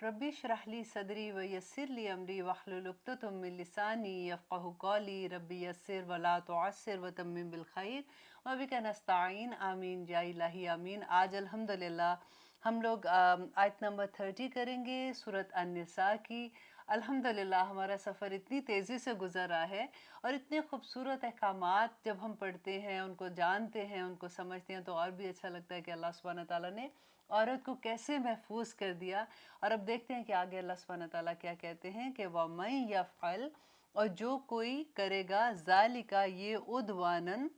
रब्बी इश्रह ली सदरी व यस्सिर ली अमरी वहलुल उक़्दतम मिन लिसानी यफ़क़हू क़ौली रब्बी यस्सिर व ला तुअस्सिर व तम्मिम बिल खैर व बिका नस्तईन आमीन या इलाही आमीन। आज अल्हम्दुलिल्लाह हम लोग आयत नंबर 30 करेंगे सूरत अन-निसा की। अल्हम्दुलिल्लाह हमारा सफ़र इतनी तेज़ी से गुज़रा है और इतने खूबसूरत अहकामात जब हम पढ़ते हैं, उनको जानते हैं, उनको समझते हैं तो और भी अच्छा लगता है कि अल्लाह सुब्हानहू व तआला ने औरत को कैसे महफूज कर दिया। और अब देखते हैं कि आगे अल्लाह सुब्हानहू व तआला क्या कहते हैं कि वमन यफ़अल, और जो कोई करेगा ज़ालिका ये उद्वानन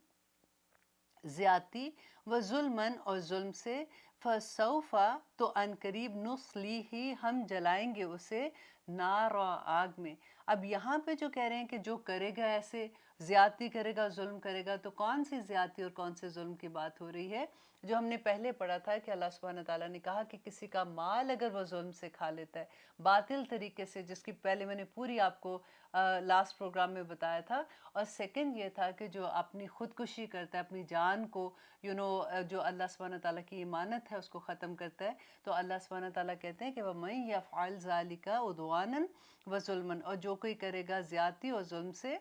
ज़्यादती व जुल्मन और जुल्म से फसौफा तो अनकरीब नुस्लीही हम जलाएंगे उसे नार आग में। अब यहाँ पे जो कह रहे हैं कि जो करेगा ऐसे ज़्यादती करेगा, जुल्म करेगा, तो कौन सी ज़्यादती और कौन से जुल्म की बात हो रही है? जो हमने पहले पढ़ा था कि अल्लाह सुब्हानहू व तआला ने कहा कि किसी का माल अगर वो जुल्म से खा लेता है बातिल तरीके से, जिसकी पहले मैंने पूरी आपको लास्ट प्रोग्राम में बताया था। और सेकंड ये था कि जो अपनी खुदकुशी करता है, अपनी जान को जो अल्लाह सुब्हानहू व तआला की इमानत है उसको ख़त्म करता है, तो अल्लाह सुब्हानहू व तआला कहते हैं कि वमन यफ़अल ज़ालिका उद्वानन व जुल्मन, और जो कोई करेगा ज़्यादती और जुल्म से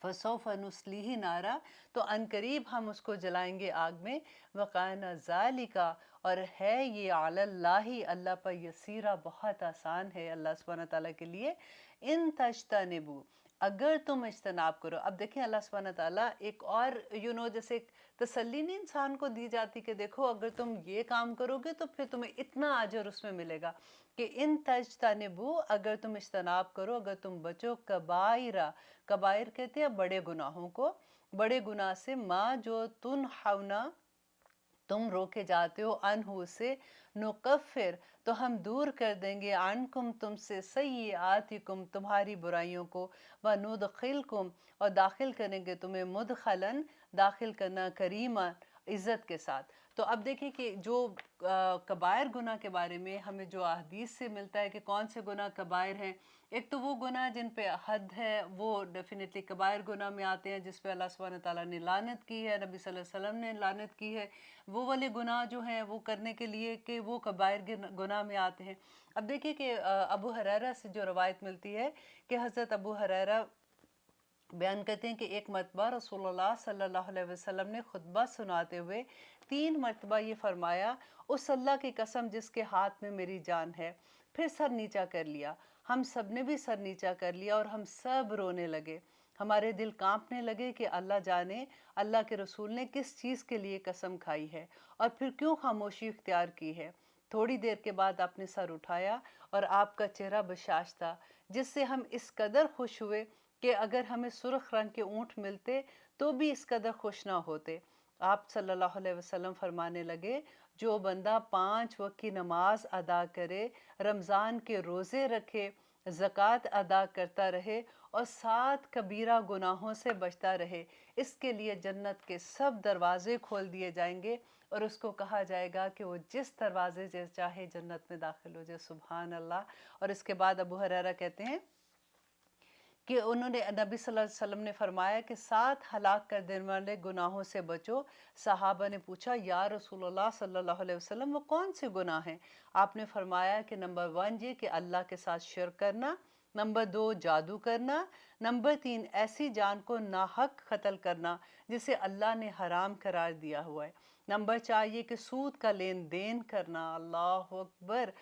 फसौफ नुस्लीही नारा तो अनकरीब हम उसको जलाएंगे आग में। वकाना ज़ालिका, और है ये अलल्लाही अल्लाह पर यसीरा, बहुत आसान है अल्लाह सुब्हानहू व तआला के लिए। इन तज्तनिबू, अगर तुम इज्तनाब करो। अब देखें अल्लाह सुब्हानहू व तआला एक और जैसे एक तसल्ली नहीं इंसान को दी जाती कि देखो अगर तुम ये काम करोगे तो फिर तुम्हें इतना अजर उसमें मिलेगा, कि इन तज्तनिबू, अगर तुम इज्तनाब करो, अगर तुम बचो कबाइरा, कबाइर कहते हैं बड़े गुनाहों को, बड़े गुनाह से, माँ जो तुनहौना तुम रोके जाते हो, अनहु से, नुकफ़िर तो हम दूर कर देंगे, अनकुम तुमसे, सय्यातिकुम तुम्हारी बुराइयों को, व नुदखिलकुम और दाखिल करेंगे तुम्हें, मुदखलन दाखिल करना, करीमा इज़्ज़त के साथ। तो अब देखिए कि जो कबायर गुनाह के बारे में हमें जो अहदीस से मिलता है कि कौन से गुनाह कबायर हैं। एक तो वो गुनाह जिन पे हद है, वो डेफिनेटली कबायर गुनाह में आते हैं, जिस पे अल्लाह सुब्हानहू व तआला ने लानत की है, नबी सल्लल्लाहु अलैहि वसल्लम ने लानत की है। वो वाले गुनाह जो हैं वो करने के लिए कि वो कबायर गुनाह में आते हैं। अब देखिए कि अबू हुरैरा से जो रवायत मिलती है कि हज़रत अबू हुरैरा बयान करते हैं कि एक मरतबा रसूलुल्लाह सल्लल्लाहु अलैहि वसल्लम ने खुतबा सुनाते हुए 3 मरतबा ये फरमाया, उस अल्लाह की कसम जिसके हाथ में मेरी जान है। फिर सर नीचा कर लिया, हम सब ने भी सर नीचा कर लिया और हम सब रोने लगे। हमारे दिल कांपने लगे कि अल्लाह जाने अल्लाह के रसूल ने किस चीज़ के लिए कसम खाई है और फिर क्यों खामोशी इख्तियार की है। थोड़ी देर के बाद आपने सर उठाया और आपका चेहरा बशाश था, जिससे हम इस कदर खुश हुए कि अगर हमें सुर्ख रंग के ऊँट मिलते तो भी इस कदर खुश ना होते। आप सल्लल्लाहु अलैहि वसल्लम फरमाने लगे, जो बंदा 5 वक्त की नमाज अदा करे, रमज़ान के रोज़े रखे, ज़कात अदा करता रहे और 7 कबीरा गुनाहों से बचता रहे, इसके लिए जन्नत के सब दरवाजे खोल दिए जाएंगे और उसको कहा जाएगा कि वो जिस दरवाजे से चाहे जन्नत में दाखिल हो जाए। सुभान अल्लाह। और इसके बाद अबू हुरैरा कहते हैं कि उन्होंने नबी सल्लल्लाहु अलैहि वसल्लम ने फरमाया कि 7 हलाक कर देने वाले गुनाहों से बचो। सहाबा ने पूछा, या रसूलुल्लाह सल्लल्लाहु अलैहि वसल्लम वो कौन से गुनाह हैं? आपने फरमाया कि नंबर 1 ये कि अल्लाह के साथ शिर्क करना, नंबर 2 जादू करना, नंबर 3 ऐसी जान को नाहक कत्ल करना जिसे अल्लाह ने हराम करार दिया हुआ है, नंबर 4 ये कि सूद का लेन देन करना, अल्लाह अकबर,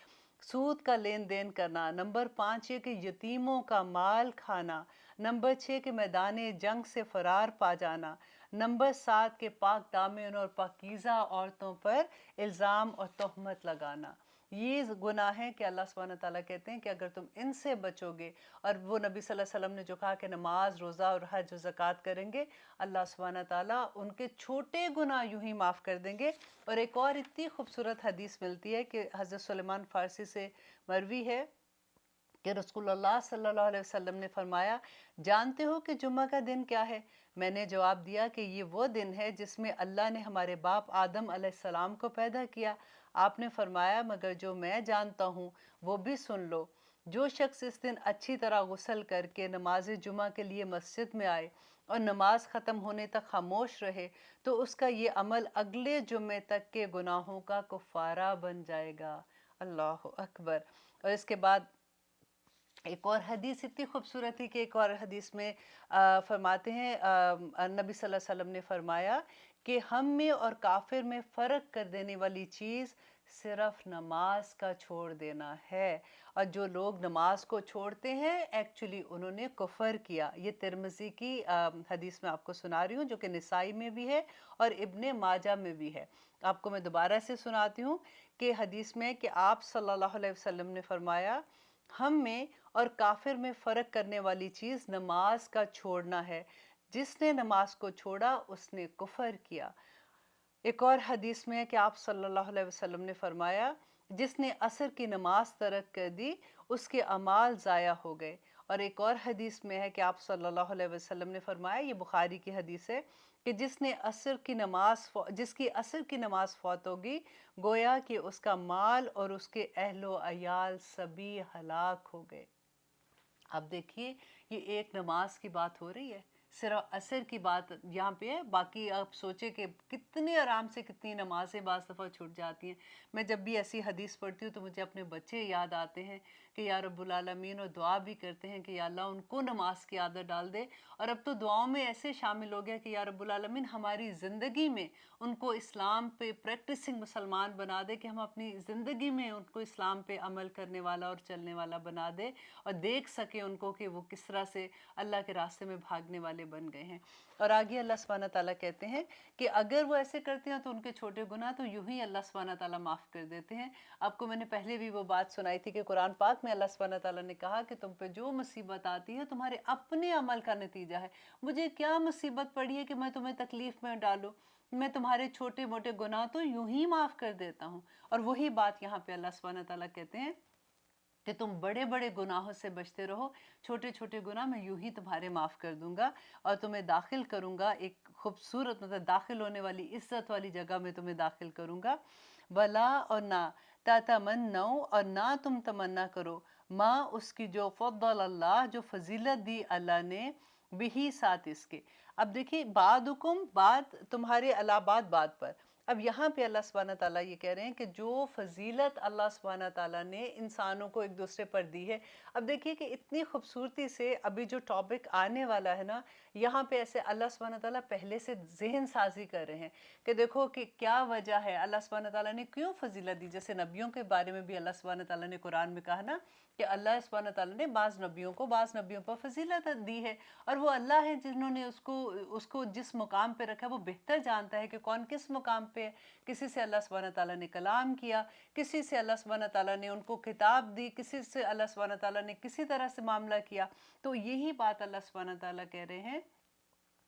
सूद का लेन देन करना, नंबर 5 ये कि यतीमों का माल खाना, नंबर 6 के मैदान जंग से फरार पा जाना, नंबर 7 के पाक दामन और पाकीज़ा औरतों पर इल्ज़ाम और तोहमत लगाना। ये गुनाह है कि अल्लाह सुब्हानहू व तआला कहते हैं कि अगर तुम इनसे बचोगे, और वो नबी सल्लल्लाहु अलैहि वसल्लम ने जो कहा कि नमाज, रोज़ा और हज और ज़कात करेंगे, अल्लाह सुब्हानहू व तआला उनके छोटे गुनाह यूं ही माफ़ कर देंगे। और एक और इतनी खूबसूरत हदीस मिलती है कि हज़रत सुलेमान फ़ारसी से मरवी है कि रसूलुल्लाह सल्लल्लाहु अलैहि वसल्लम ने फरमाया, जानते हो कि जुम्मा का दिन क्या है? मैंने जवाब दिया कि ये वो दिन है जिसमें अल्लाह ने हमारे बाप आदम अलैहिस्सलाम को पैदा किया। आपने फरमाया, मगर जो मैं जानता हूँ वो भी सुन लो। जो शख्स इस दिन अच्छी तरह गुस्ल करके नमाज जुमा के लिए मस्जिद में आए और नमाज ख़त्म होने तक खामोश रहे, तो उसका ये अमल अगले जुम्मे तक के गुनाहों का कुफ़ारा बन जाएगा। अल्लाह अकबर। اور इसके बाद एक और हदीस इतनी खूबसूरत थी कि एक और हदीस में फरमाते हैं, नबी सल्लल्लाहु अलैहि वसल्लम ने फरमाया कि हम में और काफिर में फ़र्क कर देने वाली चीज़ सिर्फ नमाज का छोड़ देना है। और जो लोग नमाज को छोड़ते हैं एक्चुअली उन्होंने कुफर किया। ये तिरमिज़ी की हदीस में आपको सुना रही हूँ, जो कि निसाई में भी है और इब्ने माजा में भी है। आपको मैं दोबारा से सुनाती हूँ कि हदीस में कि आप सल्लल्लाहु अलैहि वसल्लम ने फरमाया, हम में और काफिर में फ़र्क करने वाली चीज़ नमाज का छोड़ना है। जिसने नमाज को छोड़ा उसने कुफर किया। एक और हदीस में है कि आप सल्लल्लाहु अलैहि वसल्लम ने फरमाया, जिसने असर की नमाज तर्क कर दी उसके अमाल ज़ाया हो गए। और एक और हदीस में है कि आप सल्लल्लाहु अलैहि वसल्लम ने फरमाया, ये बुखारी की हदीस है, कि जिसकी असर की नमाज फौत होगी गोया कि उसका माल और उसके अहलो अयाल सभी हलाक हो गए। अब देखिए ये एक नमाज की बात हो रही है, सिर्फ असर की बात यहाँ पे है। बाकी आप सोचे कि कितने आराम से कितनी नमाजें बाज़ दफ़ा छूट जाती हैं। मैं जब भी ऐसी हदीस पढ़ती हूँ तो मुझे अपने बच्चे याद आते हैं कि या रब्बुल आलमीन, और दुआ भी करते हैं कि या अल्लाह उनको नमाज की आदत डाल दे। और अब तो दुआओं में ऐसे शामिल हो गया कि या रब्बुल आलमीन हमारी ज़िंदगी में उनको इस्लाम पे प्रैक्टिसिंग मुसलमान बना दे, कि हम अपनी ज़िंदगी में उनको इस्लाम पे अमल करने वाला और चलने वाला बना दे, और देख सके उनको कि वो किस तरह से अल्लाह के रास्ते में भागने वाले बन गए हैं। और आगे अल्लाह सुब्हानहू तआला कहते हैं कि अगर वो ऐसे करते हैं तो उनके छोटे गुनाह तो यूं ही अल्लाह सुब्हानहू तआला माफ़ कर देते हैं। आपको मैंने पहले भी वो बात सुनाई थी कि कुरान पाक में अल्लाह सुब्हानहू तआला ने कहा कि तुम पे जो मुसीबत आती है तुम्हारे अपने अमल का नतीजा है। मुझे क्या मुसीबत पड़ी है कि मैं तुम्हें तकलीफ़ में डालूँ, मैं तुम्हारे छोटे मोटे गुनाह तो यूं ही माफ़ कर देता हूँ। और वही बात यहाँ पे अल्लाह सुब्हानहू तआला कहते हैं कि तुम बड़े बड़े गुनाहों से बचते रहो, छोटे छोटे गुनाह मैं यूं ही तुम्हारे माफ़ कर दूंगा और तुम्हें दाखिल करूंगा एक खूबसूरत, मतलब दाखिल होने वाली इज्जत वाली जगह में तुम्हें दाखिल करूंगा। वला और ना तमन्नौ, और ना तुम तमन्ना करो, माँ उसकी जो फद्दल अल्लाह, जो फजीलत दी अल्लाह ने, बिही साथ इसके। अब देखिए बादुकुम, बाद तुम्हारे अला बाद पर। अब यहाँ पे अल्लाह सुब्हानहू तआला ये कह रहे हैं कि जो फजीलत अल्लाह सुब्हानहू तआला ने इंसानों को एक दूसरे पर दी है। अब देखिए कि इतनी खूबसूरती से अभी जो टॉपिक आने वाला है ना, यहाँ पे ऐसे अल्लाह सुब्हानहू तआला पहले से जहन साजी कर रहे हैं कि देखो कि क्या वजह है, अल्लाह सुब्हानहू तआला ने क्यों फजीलत दी। जैसे नबियों के बारे में भी अल्लाह सुब्हानहू तआला ने कुरान में कहा ना कि अल्लाह सुब्हानहू तआला ने बाज़ नबियों पर फजीलत दी है, और वो अल्लाह है जिन्होंने उसको उसको जिस मुकाम पे रखा वो बेहतर जानता है कि कौन किस मुकाम पे है। किसी से अल्लाह सुब्हानहू तआला ने कलाम किया, किसी से अल्लाह सुब्हानहू तआला ने उनको किताब दी, किसी से अल्लाह सुब्हानहू तआला ने किसी तरह से मामला किया। तो यही बात अल्लाह सुब्हानहू तआला कह रहे हैं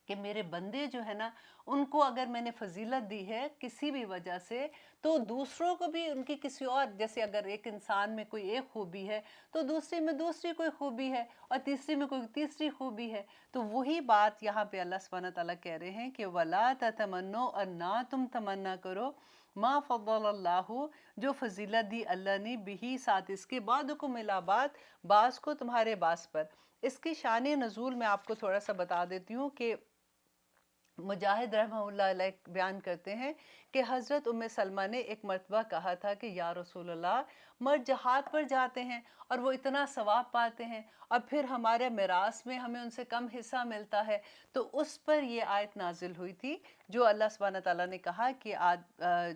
कि मेरे बंदे जो है ना, उनको अगर मैंने फजीलत दी है किसी भी वजह से, तो दूसरों को भी उनकी किसी और, जैसे अगर एक इंसान में कोई एक खूबी है तो दूसरे में दूसरी कोई खूबी है, और तीसरी में कोई तीसरी खूबी है। तो वही बात यहाँ पे अल्लाह सुब्हानहू तआला कह रहे हैं कि वला ततमन्नो, और ना तुम तमन्ना करो, मा फद्दलल्लाहु, जो फजीलत दी अल्लाह ने, बिही साथ इसके, बाद को मिला बात, बास को तुम्हारे बास पर। इसकी शान नज़ूल मैं आपको थोड़ा सा बता देती हूँ कि मुजाहिद रहमहुल्लाह अलैह बयान करते हैं कि हज़रत उम्मे सलमा ने एक मरतबा कहा था कि या रसूल अल्लाह, मर्द जहाद पर जाते हैं और वो इतना सवाब पाते हैं, और फिर हमारे मिरास में हमें उनसे कम हिस्सा मिलता है। तो उस पर ये आयत नाजिल हुई थी, जो अल्लाह सुब्हानहू तआला ने कहा कि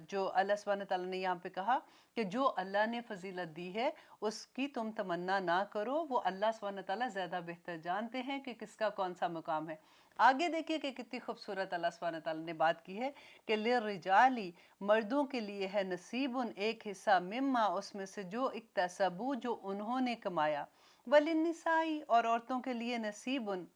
जो अल्लाह सुब्हानहू तआला ने यहाँ पे कहा कि जो अल्लाह ने फजीलत दी है उसकी तुम तमन्ना ना करो, वो अल्लाह सुब्हानहू तआला ज़्यादा बेहतर जानते हैं कि किसका कौन सा मुकाम है। आगे देखिए कि कितनी खूबसूरत अल्लाह सुब्हानहू तआला ने बात की है कि लिर्रिजाली, मर्दों के लिए है नसीबुन, एक हिस्सा, मिम्मा, उसमें से, जो इक्तसबू, जो उन्होंने कमाया, वलिन्निसाई, और औरतों के लिए नसीबुन,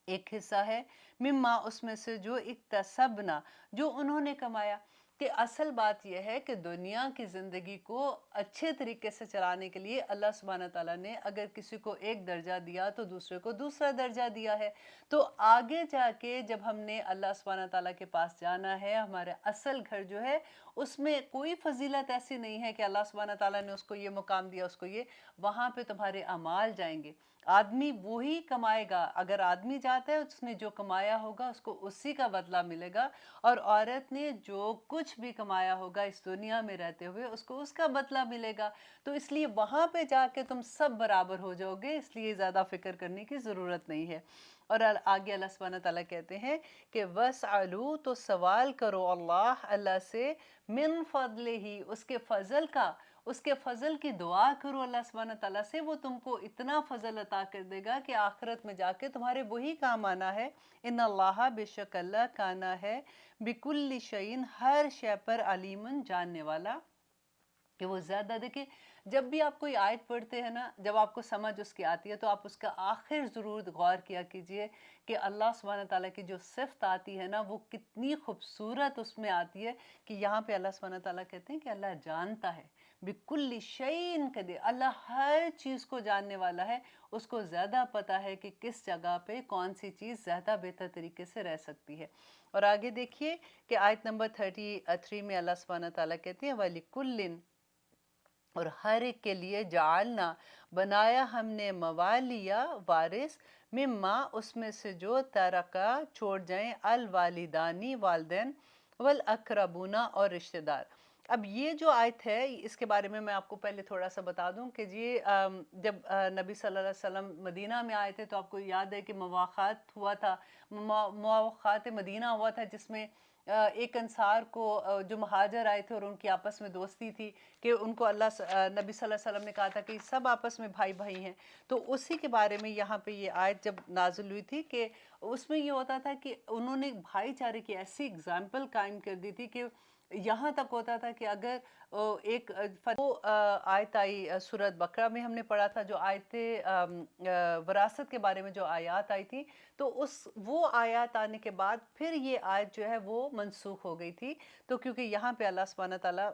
एक हिस्सा है, मिम्मा, उसमें से, जो इक्तसबना, जो उन्होंने कमाया। कि असल बात यह है कि दुनिया की ज़िंदगी को अच्छे तरीके से चलाने के लिए अल्लाह सुब्हानहू तआला ने अगर किसी को एक दर्जा दिया तो दूसरे को दूसरा दर्जा दिया है। तो आगे जाके जब हमने अल्लाह सुब्हानहू तआला के पास जाना है, हमारे असल घर जो है उसमें कोई फजीलत ऐसी नहीं है कि अल्लाह सुब्हानहू तआला ने उसको ये मुकाम दिया, उसको ये, वहाँ पे तुम्हारे अमाल जाएंगे। आदमी वो ही कमाएगा, अगर आदमी जाता है उसने जो कमाया होगा उसको उसी का बदला मिलेगा, और औरत ने जो कुछ भी कमाया होगा इस दुनिया में रहते हुए उसको उसका बदला मिलेगा। तो इसलिए वहाँ पे जाके तुम सब बराबर हो जाओगे, इसलिए ज़्यादा फिक्र करने की ज़रूरत नहीं है। और आगे अल्लाह सुब्हानहू तआला कहते हैं कि वसअलू, तो सवाल करो अल्लाह से, मिन फضले ही, उसके फजल का, उसके फजल की दुआ करो अल्लाह सुब्हानहू तआला से, वो तुमको इतना फजल अता कर देगा कि आखिरत में जाके तुम्हारे वही काम आना है। इन अल्लाह, बेशक अल्लाह, काना है, बिकुल्ली शैइन, हर शय पर, अलीमन, जानने वाला, कि वो ज़्यादा। देखिए जब भी आप कोई आयत पढ़ते हैं ना, जब आपको समझ उसकी आती है तो आप उसका आखिर ज़रूर गौर किया कीजिए कि अल्लाह सुब्हानहू तआला की जो सिफ़त आती है ना वो कितनी खूबसूरत उसमें आती है। कि यहाँ पे अल्लाह सुब्हानहू तआला कहते हैं कि अल्लाह जानता है, बिकुल्ली शैइन कदीर, अल्लाह हर चीज़ को जानने वाला है। उसको ज़्यादा पता है कि किस जगह पे कौन सी चीज़ ज़्यादा बेहतर तरीके से रह सकती है। और आगे देखिए कि आयत नंबर 33 में अल्लाह सुब्हानहू तआला कहते हैं वलिकुल्लिन, और हर एक के लिए, जालना, बनाया हमने, मवालिया, वारिस, मिम्मा, उसमें से, जो तरका, छोड़ जाएं, अल वालिदानी, वालदैन, वल अकरबूना, और रिश्तेदार। अब ये जो आयत है इसके बारे में मैं आपको पहले थोड़ा सा बता दूं कि ये जब नबी सल्लल्लाहु अलैहि वसल्लम मदीना में आए थे तो आपको याद है कि मवाख़ात हुआ था, मवाख़ात मदीना हुआ था, जिसमें एक अंसार को जो महाजर आए थे और उनकी आपस में दोस्ती थी कि उनको नबी सल्लल्लाहु अलैहि वसल्लम ने कहा था कि सब आपस में भाई भाई हैं। तो उसी के बारे में यहाँ पे ये आयत जब नाज़िल हुई थी कि उसमें ये होता था कि उन्होंने भाईचारे की ऐसी एग्जाम्पल कायम कर दी थी कि यहाँ तक होता था कि अगर वो आयत आई सूरत बकरा में हमने पढ़ा था, जो विरासत के बारे में जो आयत आई थी, तो वो आयत आने के बाद फिर ये आयत जो है वो मनसूख हो गई थी। तो क्योंकि यहाँ पे अल्लाह सुब्हानहू तआला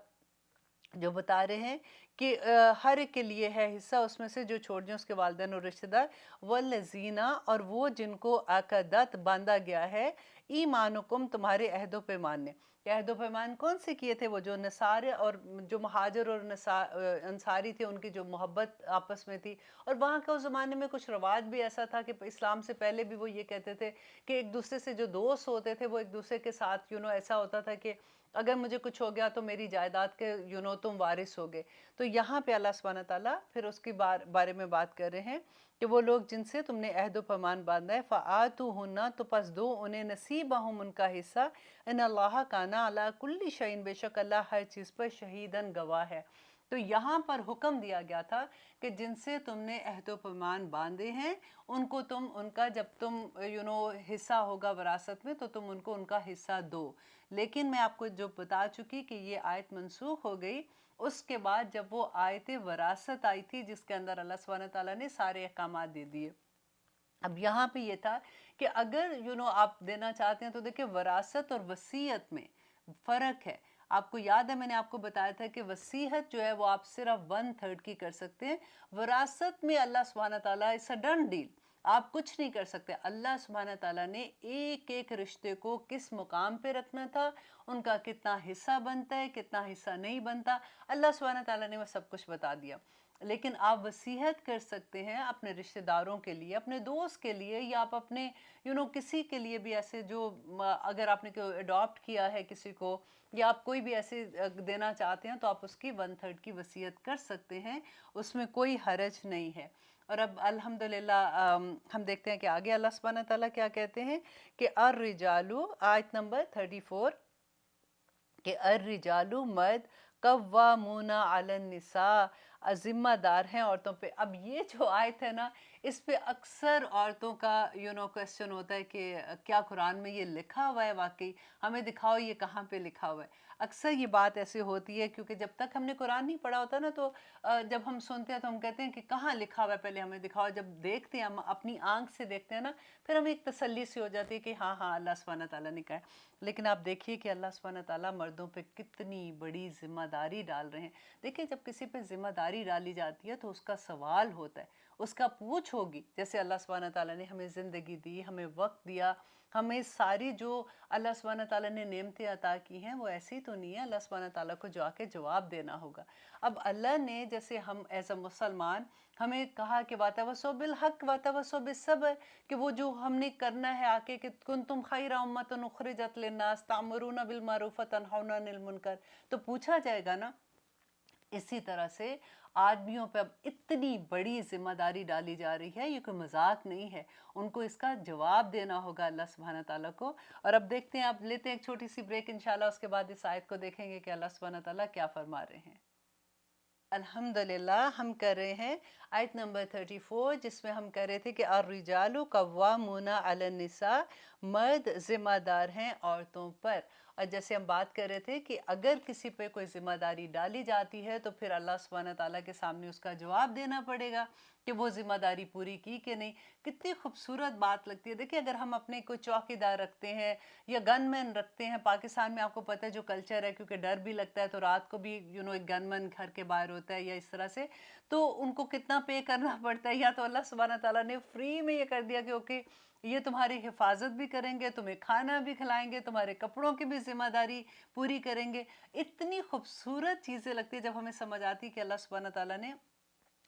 जो बता रहे हैं कि हर एक के लिए है हिस्सा उसमें से, जो छोड़ दें उसके वालिदैन और रिश्तेदार, वल्लज़ीना, और वो जिनको अक़दत, बांधा गया है, ईमानुकुम, तुम्हारे अहदो पैमान ने। अहदो पैमान कौन से किए थे? वो जो नसारे और जो महाजर और अंसारी थे, उनकी जो मोहब्बत आपस में थी। और वहाँ का उस ज़माने में कुछ रवाज भी ऐसा था कि इस्लाम से पहले भी वो ये कहते थे कि एक दूसरे से जो दोस्त होते थे वो एक दूसरे के साथ ऐसा होता था कि अगर मुझे कुछ हो गया तो मेरी जायदाद के तुम वारिस हो गए। तो यहाँ पे अल्लाह सुब्हानहू तआला फिर उसके बारे में बात कर रहे हैं कि वो लोग जिनसे तुमने अहद व पैमान बांधा है, फ़आतूहुन्ना, तो पस दो उन्हें, नसीबहुम, उनका हिस्सा, इन अल्लाह काना अला कुल्ली शैइन, बेशक अल्लाह हर चीज़ पर शहीदन, गवाह है। तो यहाँ पर हुक्म दिया गया था कि जिनसे तुमने अहद व पैमान बांधे हैं उनको तुम, उनका जब तुम हिस्सा होगा विरासत में तो तुम उनको उनका हिस्सा दो। लेकिन मैं आपको जो बता चुकी कि ये आयत मनसूख हो गई उसके बाद, जब वो आयत वरासत आई थी जिसके अंदर अल्लाह सुब्हानहू तआला ने सारे अहकामात दे दिए। अब यहाँ पे ये था कि अगर आप देना चाहते हैं तो देखिए वरासत और वसीयत में फ़र्क है। आपको याद है मैंने आपको बताया था कि वसीयत जो है वो आप सिर्फ 1/3 की कर सकते हैं। वरासत में अल्लाह सुब्हानहू तआला, इट्स अ डन डील, आप कुछ नहीं कर सकते। अल्लाह सुब्हानहू तआला ने एक एक रिश्ते को किस मुकाम पे रखना था, उनका कितना हिस्सा बनता है, कितना हिस्सा नहीं बनता, अल्लाह सुब्हानहू तआला ने वो सब कुछ बता दिया। लेकिन आप वसीयत कर सकते हैं अपने रिश्तेदारों के लिए, अपने दोस्त के लिए, या आप अपने किसी के लिए भी ऐसे जो अगर आपने कोई अडॉप्ट किया है किसी को, या आप कोई भी ऐसे देना चाहते हैं तो आप उसकी 1/3 की वसीयत कर सकते हैं, उसमें कोई हरज नहीं है। और अब अल्हम्दुलिल्लाह हम देखते हैं कि आगे अल्लाह सुब्हानहू तआला क्या कहते हैं कि अर्रिजालु, आयत नंबर 34, कि अर्रिजालु, मर्द, कव्वामूना अलन निसा, जिम्मेदार हैं औरतों पे। अब ये जो आयत है ना, इस पे अक्सर औरतों का क्वेश्चन होता है कि क्या कुरान में ये लिखा हुआ है? वाकई हमें दिखाओ ये कहाँ पे लिखा हुआ है। अक्सर ये बात ऐसे होती है क्योंकि जब तक हमने कुरान नहीं पढ़ा होता ना, तो जब हम सुनते हैं तो हम कहते हैं कि कहाँ लिखा हुआ है, पहले हमें दिखाओ। जब देखते हैं, हम अपनी आंख से देखते हैं ना, फिर हमें एक तसल्ली सी हो जाती है कि हाँ हाँ अल्लाह सुब्हानहू तआला ने कहा है। लेकिन आप देखिए कि अल्लाह सुब्हानहू तआला मर्दों पे कितनी बड़ी जिम्मेदारी डाल रहे हैं। देखिए जब किसी पे जिम्मेदारी डाली जाती है तो उसका सवाल होता है, उसका पूछ होगी। जैसे अल्लाह सुब्हानहू तआला ने हमें ज़िंदगी दी, हमें वक्त दिया, हमें सारी जो अल्लाह सुब्हानहू तआला ने नेमतें अता की हैं वो ऐसी तो नहीं है, अल्लाह सुब्हानहू तआला को जाके जवाब देना होगा। अब अल्लाह ने जैसे हम एज अ मुसलमान हमें कहा कि वातवस्सौ बिल हक वातवस्सौ बिस सब्र, कि वो जो हमने करना है आके कि कुंतुम खैरा उम्मतन उखरिजत लिन्नास तामुरूना बिल मारूफ व तनहौना अनिल मुनकर, तो पूछा जाएगा ना। इसी तरह से आदमियों पे अब इतनी बड़ी जिम्मेदारी डाली जा रही है, ये कोई मजाक नहीं है, उनको इसका जवाब देना होगा अल्लाह सुब्हानहू तआला को। और अब देखते हैं, अब लेते हैं एक छोटी सी ब्रेक, इंशाल्लाह उसके बाद इस आयत को देखेंगे कि अल्लाह सुब्हानहू तआला क्या फरमा रहे हैं। अल्हम्दुलिल्लाह, हम कर रहे हैं आयत नंबर 34, जिसमें हम कह रहे थे कि अर्रिजालु कव्वामुना अलन निसा, मर्द जिम्मेदार हैं औरतों पर। और जैसे हम बात कर रहे थे कि अगर किसी पे कोई जिम्मेदारी डाली जाती है तो फिर अल्लाह सुब्हानहू तआला के सामने उसका जवाब देना पड़ेगा कि वो जिम्मेदारी पूरी की कि नहीं। कितनी खूबसूरत बात लगती है। देखिए, अगर हम अपने कोई चौकीदार रखते हैं या गनमैन रखते हैं, पाकिस्तान में आपको पता है जो कल्चर है, क्योंकि डर भी लगता है तो रात को भी एक गनमैन घर के बाहर होता है या इस तरह से, तो उनको कितना पे करना पड़ता है। या तो अल्लाह सुब्हानहू तआला ने फ्री में ये कर दिया कि ओके, ये तुम्हारी हिफाजत भी करेंगे, तुम्हें खाना भी खिलाएंगे, तुम्हारे कपड़ों की भी जिम्मेदारी पूरी करेंगे। इतनी खूबसूरत चीज़ें लगती है जब हमें समझ आती है कि अल्लाह सुब्हानहू तआला ने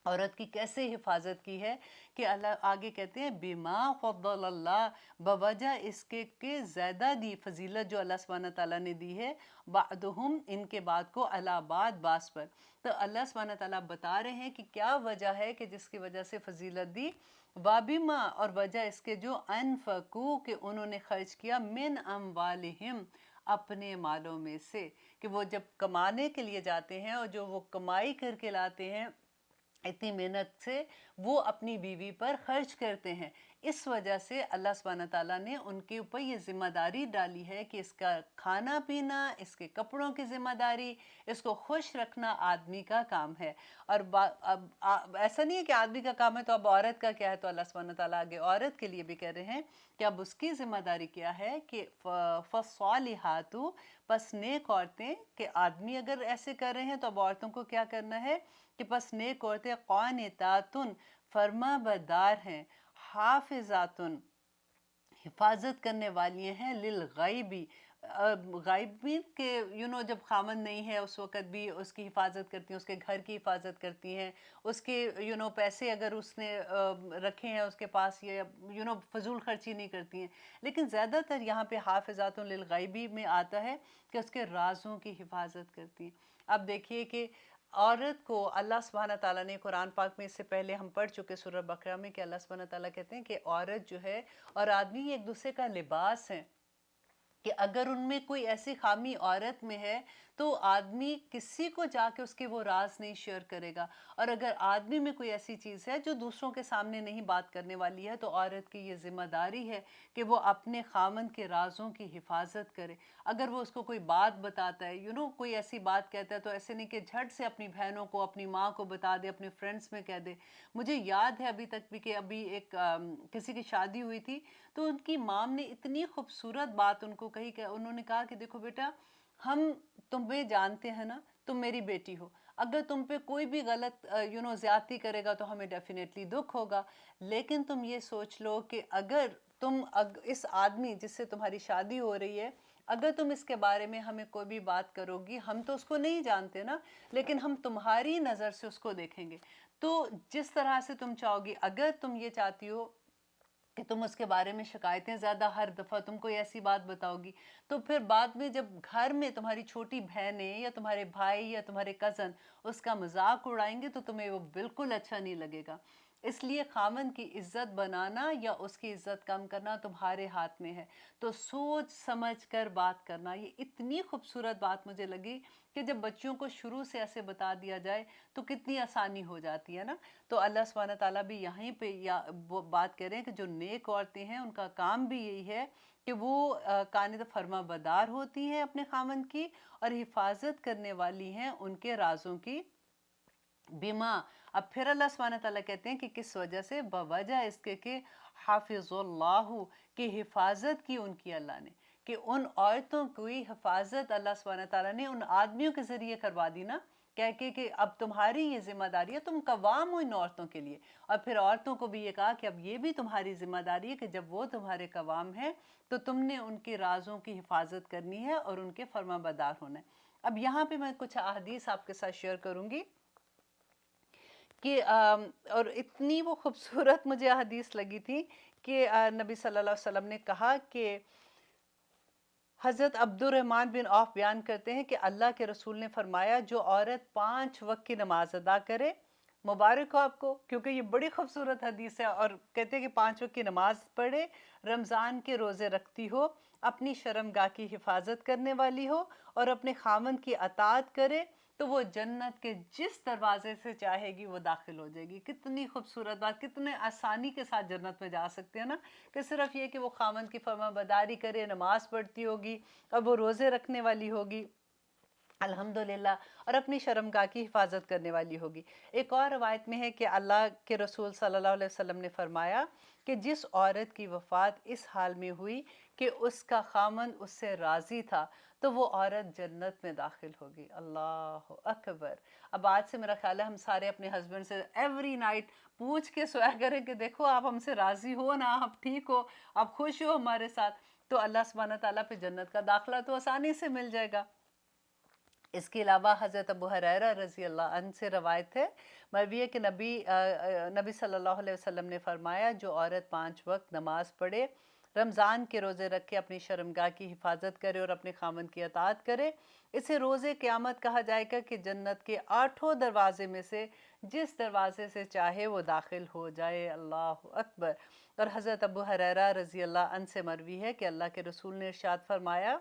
औरत की कैसे हिफाजत की है। कि अल्लाह आगे कहते हैं बिमा फ़द्दलल्लाह, बवजह इसके के ज़्यादा दी फजीलत जो अल्लाह सुब्हानहू तआला ने दी है, बादहुम इनके बाद को अला बाद बास पर। तो अल्लाह सुब्हानहू तआला बता रहे हैं कि क्या वजह है कि जिसकी वजह से फजीलत दी। वाबिमा, और वजह इसके जो अनफकू के उन्होंने खर्च किया, मिन अमवालिहिम अपने मालों में से, कि वो जब कमाने के लिए जाते हैं और जो वो कमाई करके लाते हैं इतनी मेहनत से, वो अपनी बीवी पर खर्च करते हैं। इस वजह से अल्लाह सुब्हानहू तआला ने उनके ऊपर ये जिम्मेदारी डाली है कि इसका खाना पीना, इसके कपड़ों की जिम्मेदारी, इसको खुश रखना आदमी का काम है। और अब ऐसा नहीं है कि आदमी का काम है तो अब औरत का क्या है, तो अल्लाह सुब्हानहू तआला आगे औरत के लिए भी कह रहे हैं कि अब उसकी जिम्मेदारी क्या है कि फ़स्सालिहातु, बस नेक औरतें, कि आदमी अगर ऐसे कर रहे हैं तो अब औरतों को क्या करना है कि बस नेक औरतें क़ानितातुन फर्मा बरदार हैं, हाफिजातुन हिफाजत करने वाली हैं, लिल गायबी गायबी के जब खामन नहीं है उस वक़्त भी उसकी हिफाजत करती हैं, उसके घर की हिफाजत करती हैं, उसके पैसे अगर उसने रखे हैं उसके पास, ये फजूल खर्ची नहीं करती हैं। लेकिन ज़्यादातर यहाँ पे हाफिजातुन लिल गायबी में आता है कि उसके राज़ों की हिफाजत करती हैं। अब देखिए कि औरत को अल्लाह सुब्हानहू तआला ने कुरान पाक में, इससे पहले हम पढ़ चुके सूरह बकरा में, कि अल्लाह सुब्हानहू तआला कहते हैं कि औरत जो है और आदमी एक दूसरे का लिबास है, कि अगर उनमें कोई ऐसी खामी औरत में है तो आदमी किसी को जाके उसके वो राज नहीं शेयर करेगा। और अगर आदमी में कोई ऐसी चीज़ है जो दूसरों के सामने नहीं बात करने वाली है, तो औरत की ये जिम्मेदारी है कि वो अपने खामन के राजों की हिफाजत करे। अगर वो उसको कोई बात बताता है, कोई ऐसी बात कहता है, तो ऐसे नहीं कि झट से अपनी बहनों को, अपनी माँ को बता दे, अपने फ्रेंड्स में कह दे। मुझे याद है अभी तक भी कि अभी एक किसी की शादी हुई थी, तो उनकी माम ने इतनी खूबसूरत बात उनको कही कि उन्होंने कहा कि देखो बेटा, हम तुम्हें जानते हैं ना, तुम मेरी बेटी हो, अगर तुम पे कोई भी गलत ज्यादती करेगा तो हमें डेफिनेटली दुख होगा। लेकिन तुम ये सोच लो कि अगर इस आदमी जिससे तुम्हारी शादी हो रही है, अगर तुम इसके बारे में हमें कोई भी बात करोगी, हम तो उसको नहीं जानते ना, लेकिन हम तुम्हारी नज़र से उसको देखेंगे। तो जिस तरह से तुम चाहोगी, अगर तुम ये चाहती हो कि तुम उसके बारे में शिकायतें ज़्यादा, हर दफ़ा तुम कोई ऐसी बात बताओगी, तो फिर बाद में जब घर में तुम्हारी छोटी बहनें या तुम्हारे भाई या तुम्हारे कज़न उसका मजाक उड़ाएंगे तो तुम्हें वो बिल्कुल अच्छा नहीं लगेगा। इसलिए खामन की इज्जत बनाना या उसकी इज्जत कम करना तुम्हारे हाथ में है। तो सोच समझ कर बात करना, ये इतनी खूबसूरत बात मुझे लगी कि जब बच्चों को शुरू से ऐसे बता दिया जाए तो कितनी आसानी हो जाती है ना। तो अल्लाह सुब्हानहू तआला भी यहीं पे वो बात कर रहे हैं कि जो नेक औरतें हैं उनका काम भी यही है कि वो कानित फर्मा बरदार होती हैं अपने खामन की, और हिफाजत करने वाली हैं उनके राजों की। बिमा, अब फिर अल्लाह सुब्हानहू तआला कहते हैं कि किस वजह से, बवजह इसके कि हाफिजुल्लाहु, की हिफाजत की उनकी अल्लाह ने, कि उन औरतों की हिफाजत अल्लाह सुब्हानहू तआला ने उन आदमियों के ज़रिए करवा दी ना, کہہ کے کہ اب تمہاری یہ ذمہ داری ہے، تم قوام ہو ان عورتوں کے لیے. اور پھر عورتوں کو بھی یہ کہا کہ اب یہ بھی تمہاری ذمہ داری ہے کہ جب وہ تمہارے قوام ہیں تو تم نے ان کے رازوں کی حفاظت کرنی ہے اور ان کے فرما بردار ہونا ہے. اب یہاں پہ میں کچھ احادیث آپ کے ساتھ شیئر کروں گی کہ اور اتنی وہ خوبصورت مجھے حدیث لگی تھی کہ نبی صلی اللہ علیہ وسلم نے کہا کہ حضرت عبد الرحمن بن عوف بیان کرتے ہیں کہ اللہ کے رسول نے فرمایا جو عورت 5 وقت کی نماز ادا کرے، مبارک ہو آپ کو، کیونکہ یہ بڑی خوبصورت حدیث ہے، اور کہتے ہیں کہ 5 وقت کی نماز پڑھے، رمضان کے روزے رکھتی ہو، اپنی شرمگاہ کی حفاظت کرنے والی ہو اور اپنے خاوند کی اطاعت کرے تو وہ جنت کے جس دروازے سے چاہے گی وہ داخل ہو جائے گی. کتنی خوبصورت بات، کتنے آسانی کے ساتھ جنت میں جا سکتے ہیں نا، کہ صرف یہ کہ وہ خاوند کی فرما برداری کرے، نماز پڑھتی ہوگی اور وہ روزے رکھنے والی ہوگی الحمدللہ، اور اپنی شرمگاہ کی حفاظت کرنے والی ہوگی. ایک اور روایت میں ہے کہ اللہ کے رسول صلی اللہ علیہ وسلم نے فرمایا کہ جس عورت کی وفات اس حال میں ہوئی کہ اس کا خامند اس سے راضی تھا تو وہ عورت جنت میں داخل ہوگی. اللہ اکبر. اب آج سے میرا خیال ہے ہم سارے اپنے ہسبینڈ سے ایوری نائٹ پوچھ کے سویا کریں کہ دیکھو آپ ہم سے راضی ہو نا، آپ ٹھیک ہو، آپ خوش ہو ہمارے ساتھ، تو اللہ سبحانہ تعالیٰ پہ جنت کا داخلہ تو آسانی سے مل جائے گا. اس کے علاوہ حضرت ابو ہریرہ رضی اللہ عنہ سے روایت ہے مروی ہے کہ نبی صلی اللہ علیہ وسلم نے فرمایا جو عورت 5 وقت نماز پڑھے، رمضان کے روزے رکھے، اپنی شرمگاہ کی حفاظت کرے اور اپنے خامند کی اطاعت کرے، اسے روز قیامت کہا جائے گا کہ جنت کے 8 دروازے میں سے جس دروازے سے چاہے وہ داخل ہو جائے. اللہ اکبر. اور حضرت ابو ہریرہ رضی اللہ عنہ سے مروی ہے کہ اللہ کے رسول نے ارشاد فرمایا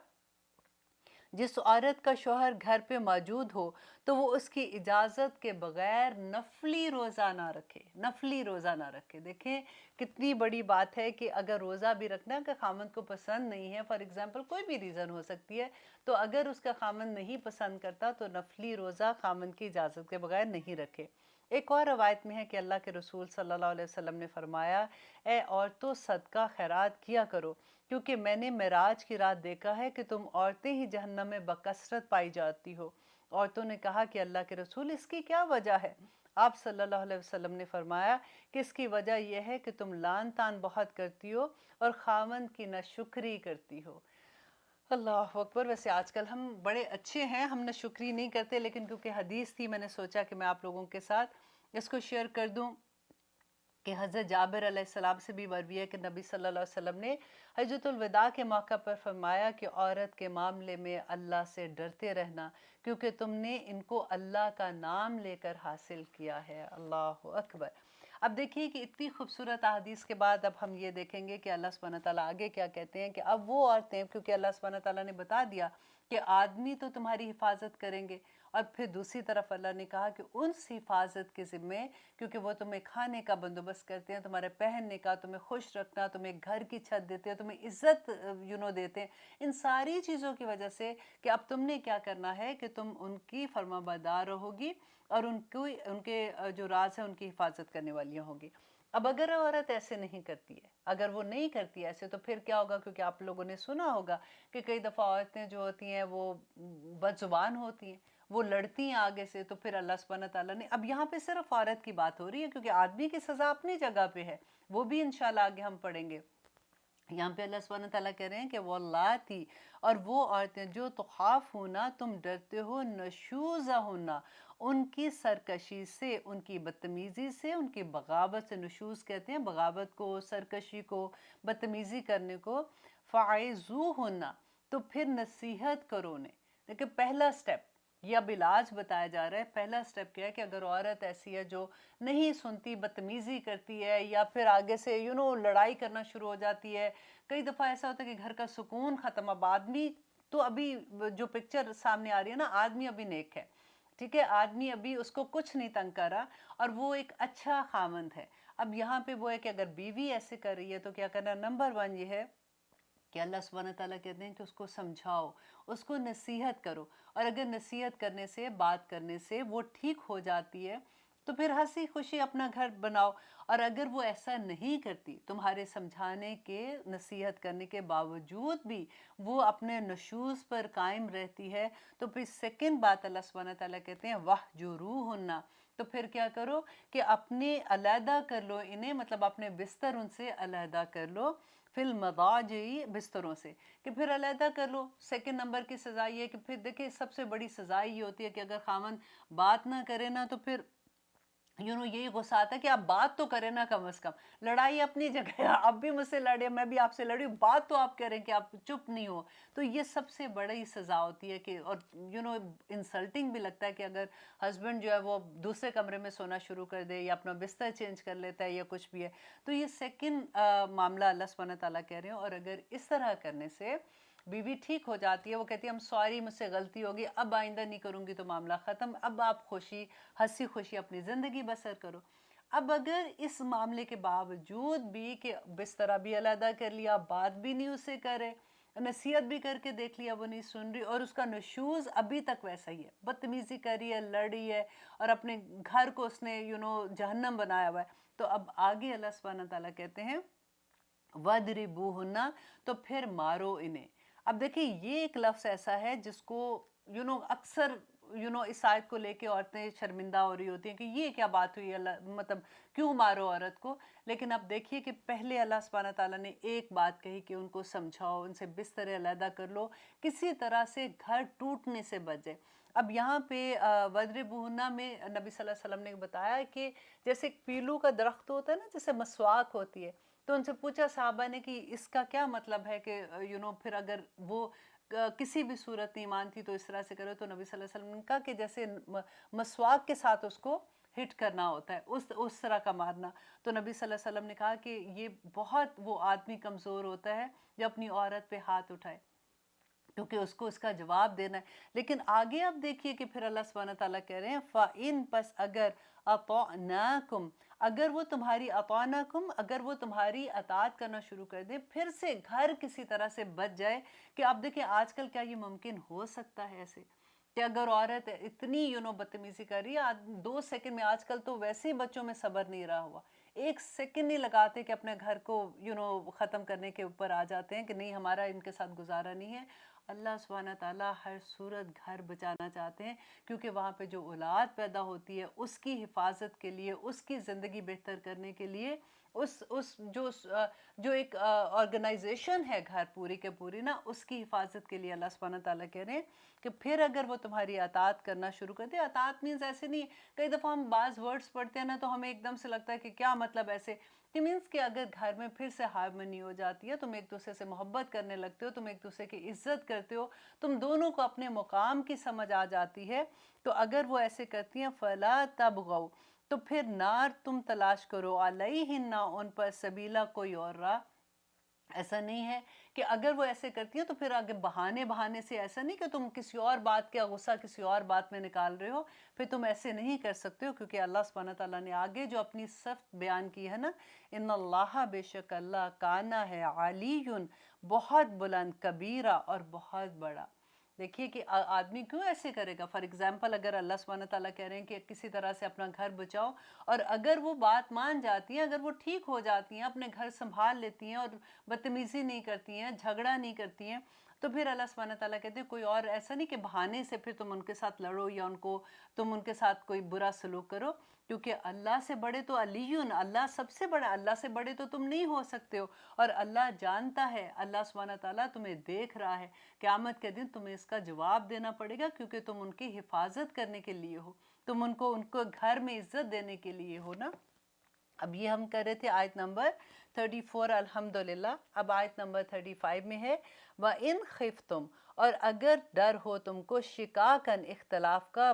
جس عورت کا شوہر گھر پہ موجود ہو تو وہ اس کی اجازت کے بغیر نفلی روزہ نہ رکھے، نفلی روزہ نہ رکھے. دیکھیں کتنی بڑی بات ہے کہ اگر روزہ بھی رکھنا کہ خامند کو پسند نہیں ہے، فار ایگزامپل کوئی بھی ریزن ہو سکتی ہے، تو اگر اس کا خامند نہیں پسند کرتا تو نفلی روزہ خامند کی اجازت کے بغیر نہیں رکھے. ایک اور روایت میں ہے کہ اللہ کے رسول صلی اللہ علیہ وسلم نے فرمایا اے عورتوں صدقہ خیرات کیا کرو، کیونکہ میں نے معراج کی رات دیکھا ہے کہ تم عورتیں ہی جہنم میں بکثرت پائی جاتی ہو. عورتوں نے کہا کہ اللہ کے رسول اس کی کیا وجہ ہے؟ آپ صلی اللہ علیہ وسلم نے فرمایا کہ اس کی وجہ یہ ہے کہ تم لان تان بہت کرتی ہو اور خاوند کی ناشکری کرتی ہو. اللہ اکبر. ویسے آج کل ہم بڑے اچھے ہیں، ہم ناشکری نہیں کرتے، لیکن کیونکہ حدیث تھی میں نے سوچا کہ میں آپ لوگوں کے ساتھ اس کو شیئر کر دوں کہ حضرت جابر علیہ السلام سے بھی مروی ہے کہ نبی صلی اللہ علیہ وسلم نے حجۃ الوداع کے موقع پر فرمایا کہ عورت کے معاملے میں اللہ سے ڈرتے رہنا کیونکہ تم نے ان کو اللہ کا نام لے کر حاصل کیا ہے. اللہ اکبر. اب دیکھیے کہ اتنی خوبصورت احادیث کے بعد اب ہم یہ دیکھیں گے کہ اللہ سبحانہ تعالیٰ آگے کیا کہتے ہیں کہ اب وہ عورتیں، کیونکہ اللہ سبحانہ تعالیٰ نے بتا دیا کہ آدمی تو تمہاری حفاظت کریں گے، اور پھر دوسری طرف اللہ نے کہا کہ اس حفاظت کے ذمے، کیونکہ وہ تمہیں کھانے کا بندوبست کرتے ہیں، تمہارے پہننے کا، تمہیں خوش رکھنا، تمہیں گھر کی چھت دیتے ہیں، تمہیں عزت دیتے ہیں، ان ساری چیزوں کی وجہ سے کہ اب تم نے کیا کرنا ہے کہ تم ان کی فرما بردار رہوگی اور ان کے جو راز ہے ان کی حفاظت کرنے والیاں ہوگی. اب اگر عورت ایسے نہیں کرتی ہے، اگر وہ نہیں کرتی ایسے، تو پھر کیا ہوگا؟ کیونکہ آپ لوگوں نے سنا ہوگا کہ کئی دفعہ عورتیں جو ہوتی ہیں وہ بد زبان ہوتی ہیں، وہ لڑتی ہیں آگے سے، تو پھر اللہ سبحانہ تعالیٰ نے، اب یہاں پہ صرف عورت کی بات ہو رہی ہے کیونکہ آدمی کی سزا اپنی جگہ پہ ہے، وہ بھی انشاءاللہ آگے ہم پڑھیں گے. یہاں پہ اللہ سبحانہ تعالیٰ کہہ رہے ہیں کہ واللاتی، اور وہ عورتیں جو تخافون تم ڈرتے ہو نشوزہن ان کی سرکشی سے، ان کی بدتمیزی سے، ان کی بغاوت سے. نشوز کہتے ہیں بغاوت کو، سرکشی کو، بدتمیزی کرنے کو. فعظوہن، تو پھر نصیحت کرو انہیں. دیکھیں پہلا سٹیپ یہ اب علاج بتایا جا رہا ہے. پہلا سٹیپ کیا ہے کہ اگر عورت ایسی ہے جو نہیں سنتی، بدتمیزی کرتی ہے، یا پھر آگے سے لڑائی کرنا شروع ہو جاتی ہے. کئی دفعہ ایسا ہوتا ہے کہ گھر کا سکون ختم. اب آدمی تو ابھی جو پکچر سامنے آ رہی ہے نا، آدمی ابھی نیک ہے، ٹھیک ہے، آدمی ابھی اس کو کچھ نہیں تنگ کر رہا اور وہ ایک اچھا خامند ہے. اب یہاں پہ وہ ہے کہ اگر بیوی ایسے کر رہی ہے تو کیا کرنا؟ نمبر 1 یہ ہے کہ اللہ سبحانہ تعالیٰ کہتے ہیں کہ اس کو سمجھاؤ، اس کو نصیحت کرو، اور اگر نصیحت کرنے سے، بات کرنے سے وہ ٹھیک ہو جاتی ہے तो फिर हंसी खुशी अपना घर बनाओ। और अगर वो ऐसा नहीं करती, तुम्हारे समझाने के, नसीहत करने के बावजूद भी वो अपने नशूज़ पर कायम रहती है, तो फिर सेकंड बात अल्लाह सुब्हानहू तआला कहते हैं वहजुरूहुन्ना, तो फिर क्या करो कि अपने अलहदा कर लो इन्हें, मतलब अपने बिस्तर उनसे अलहदा कर लो, फिल मदाजी, बिस्तरों से, कि फिर अलहदा कर लो। सेकंड नंबर की सज़ा ये है कि फिर देखिए सबसे बड़ी सज़ा ये होती है कि अगर खामन बात ना करे ना, तो फिर यही गुस्सा आता है कि आप बात तो करें ना कम से कम। लड़ाई अपनी जगह है, आप भी मुझसे लड़े, मैं भी आपसे लड़ी हूँ, बात तो आप करें कि आप चुप नहीं हो। तो ये सबसे बड़ी सज़ा होती है कि, और इंसल्टिंग भी लगता है कि अगर हस्बैंड जो है वो दूसरे कमरे में सोना शुरू कर दे या अपना बिस्तर चेंज कर लेता है या कुछ भी है। तो ये सेकंड मामला अल्लाह सुब्हानहू तआला कह रहे हैं। और अगर इस तरह करने से बीवी ठीक हो जाती है, वो कहती है हम सॉरी, मुझसे गलती होगी, अब आइंदा नहीं करूंगी, तो मामला ख़त्म, अब आप खुशी, हंसी खुशी अपनी ज़िंदगी बसर करो। अब अगर इस मामले के बावजूद भी कि बिस्तरा भी अलहदा कर लिया, बात भी नहीं उससे करे, नसीहत भी करके देख लिया, वो नहीं सुन रही, और उसका नशूज़ अभी तक वैसा ही है, बदतमीज़ी कर रही है, लड़ रही है, और अपने घर को उसने जहन्नम बनाया हुआ है, तो अब आगे अल्लाह सुब्हानहू तआला कहते हैं वदरिबूहुन्ना, तो फिर मारो इन्हें। अब देखिए ये एक लफ्ज़ ऐसा है जिसको अक्सर इस आयत को लेके औरतें शर्मिंदा हो रही होती हैं कि ये क्या बात हुई, अल्लाह मतलब क्यों मारो औरत को। लेकिन अब देखिए कि पहले अल्लाह सुब्हानहू तआला ने एक बात कही कि उनको समझाओ, उनसे बिस्तर अलहदा कर लो, किसी तरह से घर टूटने से बच जाए। अब यहाँ पे वदरिबूहुन्ना में नबी सल्लल्लाहु अलैहि वसल्लम ने बताया कि जैसे एक पीलू का दरख्त होता है ना, जैसे मसवाक होती है, तो उनसे पूछा साहबा ने कि इसका क्या मतलब है कि फिर अगर वो किसी भी सूरत नहीं मानती तो इस तरह से करो। तो नबी सल्लल्लाहु अलैहि वसल्लम ने कहा कि जैसे मसवाक के साथ उसको हिट करना होता है, उस तरह का मारना। तो नबी सल्लल्लाहु अलैहि वसल्लम ने कहा कि ये बहुत वो आदमी कमज़ोर होता है जो अपनी औरत पे हाथ उठाए, क्योंकि उसको उसका जवाब देना है। लेकिन आगे आप देखिए कि फिर अल्लाह सुब्हानहू तआला कह रहे हैं फ़इन, पस अगर अतौनाकुम, अगर वो तुम्हारी अतौनाकुम, अगर वो तुम्हारी अतात करना शुरू कर दे, फिर से घर किसी तरह से बच जाए। कि आप देखिए आजकल क्या ये मुमकिन हो सकता है ऐसे कि अगर औरत इतनी बदतमीजी कर रही है, 2 सेकंड में, आजकल तो वैसे ही बच्चों में सब्र नहीं रहा हुआ, 1 सेकंड नहीं लगाते कि अपने घर को ख़त्म करने के ऊपर आ जाते हैं कि नहीं हमारा इनके साथ गुजारा नहीं है। अल्लाह सुब्हानहू तआला हर सूरत घर बचाना चाहते हैं, क्योंकि वहाँ पे जो औलाद पैदा होती है उसकी हिफाजत के लिए, उसकी ज़िंदगी बेहतर करने के लिए, उस जो एक ऑर्गेनाइजेशन है घर पूरी के पूरी ना, उसकी हिफाजत के लिए अल्लाह सुब्हानहू तआला कह रहे हैं कि फिर अगर वो तुम्हारी अतात करना शुरू कर दे। अतात मीन्स ऐसे नहीं, कई दफ़ा हम बाज़ वर्ड्स पढ़ते हैं ना तो हमें एकदम से लगता है कि क्या मतलब ऐसे, कि मीन्स कि अगर घर में फिर से हारमनी हो जाती है, तुम एक दूसरे से मोहब्बत करने लगते हो, तुम एक दूसरे की इज्जत करते हो, तुम दोनों को अपने मुकाम की समझ आ जाती है, तो अगर वो ऐसे करती हैं फला तबगौ, तो फिर नार तुम तलाश करो अलैहिन्ना, उन पर सबीला, कोई और राह। ऐसा नहीं है कि अगर वो ऐसे करती हैं तो फिर आगे बहाने बहाने से, ऐसा नहीं कि तुम किसी और बात का गुस्सा किसी और बात में निकाल रहे हो, फिर तुम ऐसे नहीं कर सकते हो, क्योंकि अल्लाह सुब्हानहू तआला ने आगे जो अपनी सख्त बयान की है ना, इन्नल्लाह, बेशक अल्लाह, काना है आलीयुन, बहुत बुलंद, कबीरा, और बहुत बड़ा। देखिए कि आदमी क्यों ऐसे करेगा। फॉर एग्जाम्पल अगर अल्लाह सुब्हानहू तआला कह रहे हैं कि किसी तरह से अपना घर बचाओ, और अगर वो बात मान जाती हैं, अगर वो ठीक हो जाती हैं, अपने घर संभाल लेती हैं और बदतमीज़ी नहीं करती हैं, झगड़ा नहीं करती हैं, तो फिर अल्लाह सुब्हानहू तआला कहते हैं कोई और ऐसा नहीं कि बहाने से फिर तुम उनके साथ लड़ो या तुम उनके साथ कोई बुरा सलूक करो, क्योंकि अल्लाह से बड़े तो अलीयुन, अल्लाह सबसे बड़ा, अल्लाह से बड़े तो तुम नहीं हो सकते हो। और अल्लाह जानता है, अल्लाह सुब्हानहू तआला तुम्हें देख रहा है। क़यामत के दिन तुम्हें इसका जवाब देना पड़ेगा, क्योंकि तुम उनकी हिफाजत करने के लिए हो, तुम उनको घर में इज्जत देने के लिए हो ना। अब ये हम कर रहे थे आयत नंबर 34, अल्हम्दुलिल्लाह। अब आयत नंबर 35 में है व इन खिफ्तुम, और अगर डर हो तुमको, शिकाकन, इख्तलाफ का,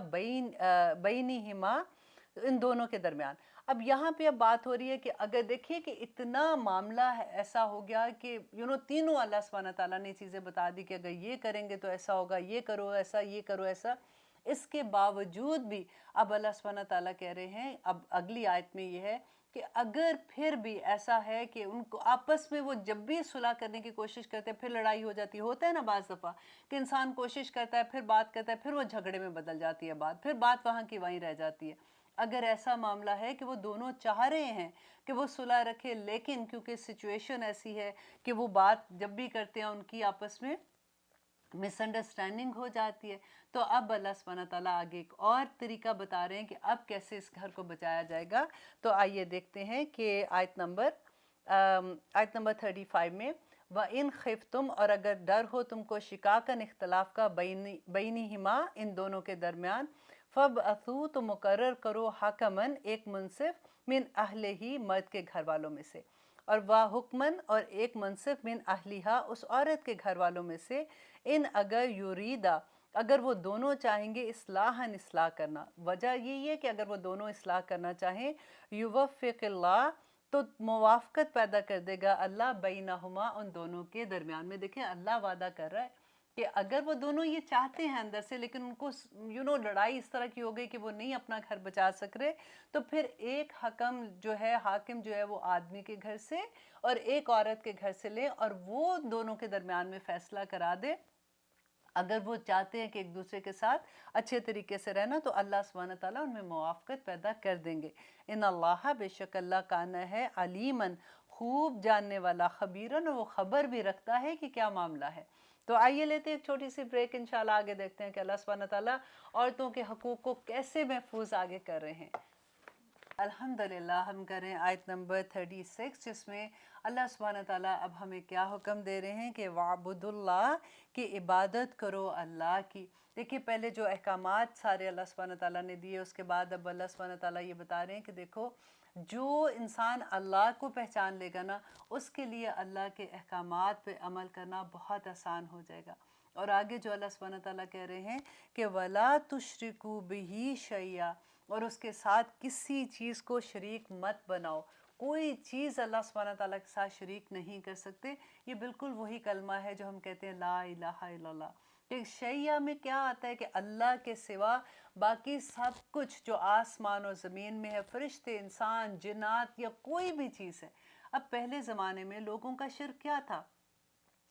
बैनिहिमा, इन दोनों के दरमियान। अब यहाँ पे अब बात हो रही है कि अगर देखिए कि इतना मामला है, ऐसा हो गया कि तीनों अल्लाह सुब्हानहू तआला ने चीज़ें बता दी कि अगर ये करेंगे तो ऐसा होगा, ये करो ऐसा, ये करो ऐसा। इसके बावजूद भी अब अल्लाह सुब्हानहू तआला कह रहे हैं, अब अगली आयत में ये है कि अगर फिर भी ऐसा है कि उनको आपस में, वो जब भी सुलह करने की कोशिश करते हैं फिर लड़ाई हो जाती है, होता है ना बाज़ दफ़ा कि इंसान कोशिश करता है, फिर बात करता है, फिर वो झगड़े में बदल जाती है बात, फिर बात वहाँ की वहीं रह जाती है। اگر ایسا معاملہ ہے کہ وہ دونوں چاہ رہے ہیں کہ وہ صلح رکھے، لیکن کیونکہ سچویشن ایسی ہے کہ وہ بات جب بھی کرتے ہیں ان کی آپس میں مس انڈرسٹینڈنگ ہو جاتی ہے، تو اب اللہ سبحانہ تعالیٰ آگے ایک اور طریقہ بتا رہے ہیں کہ اب کیسے اس گھر کو بچایا جائے گا۔ تو آئیے دیکھتے ہیں کہ آیت نمبر 35 میں وَإِنْ خِفْتُمْ، اور اگر ڈر ہو تم کو شقاقاً اختلاف کا بینہما ان دونوں کے درمیان، فَابْعَثُوا، تو مقرر کرو حکماً ایک منصف من اہلہ مرد کے گھر والوں میں سے، اور حکماً اور ایک منصف من اہلیہا اس عورت کے گھر والوں میں سے، ان اگر یریدا اگر وہ دونوں چاہیں گے اصلاح کرنا۔ وجہ یہی ہے کہ اگر وہ دونوں اصلاح کرنا چاہیں، یوفق اللہ، تو موافقت پیدا کر دے گا اللہ بینہما ان دونوں کے درمیان میں۔ دیکھیں اللہ وعدہ کر رہا ہے کہ اگر وہ دونوں یہ چاہتے ہیں اندر سے، لیکن ان کو لڑائی اس طرح کی ہو گئی کہ وہ نہیں اپنا گھر بچا سک رہے، تو پھر ایک حاکم جو ہے وہ آدمی کے گھر سے اور ایک عورت کے گھر سے لے، اور وہ دونوں کے درمیان میں فیصلہ کرا دے۔ اگر وہ چاہتے ہیں کہ ایک دوسرے کے ساتھ اچھے طریقے سے رہنا، تو اللہ سبحانہ تعالیٰ ان میں موافقت پیدا کر دیں گے۔ ان اللہ، بے شک اللہ کان ہے علیماً، خوب جاننے والا، خبیراً، اور وہ خبر بھی رکھتا ہے کہ کیا معاملہ ہے۔ تو آئیے لیتے ہیں ایک چھوٹی سی بریک، انشاءاللہ آگے دیکھتے ہیں کہ اللہ سبحانہ تعالیٰ عورتوں کے حقوق کو کیسے محفوظ آگے کر رہے ہیں۔ الحمدللہ ہم کریں آیت نمبر 36، جس میں اللہ سبحانہ تعالیٰ اب ہمیں کیا حکم دے رہے ہیں کہ وَعْبُدُ اللَّہ، کی عبادت کرو اللہ کی۔ دیکھیے پہلے جو احکامات سارے اللہ سبحانہ تعالیٰ نے دیے، اس کے بعد اب اللہ سبحانہ تعالیٰ یہ بتا رہے ہیں کہ دیکھو جو انسان اللہ کو پہچان لے گا نا، اس کے لیے اللہ کے احکامات پہ عمل کرنا بہت آسان ہو جائے گا۔ اور آگے جو اللہ سبحانہ تعالیٰ کہہ رہے ہیں کہ وَلَا تُشْرِكُوا بِهِ شَيْئًا، اور اس کے ساتھ کسی چیز کو شریک مت بناؤ۔ کوئی چیز اللہ سبحانہ تعالیٰ کے ساتھ شریک نہیں کر سکتے۔ یہ بالکل وہی کلمہ ہے جو ہم کہتے ہیں لا الہ الا اللہ۔ کہ شیعہ میں کیا آتا ہے کہ اللہ کے سوا باقی سب کچھ جو آسمان اور زمین میں ہے، فرشتے، انسان، جنات، یا کوئی بھی چیز ہے۔ اب پہلے زمانے میں لوگوں کا شرک کیا تھا؟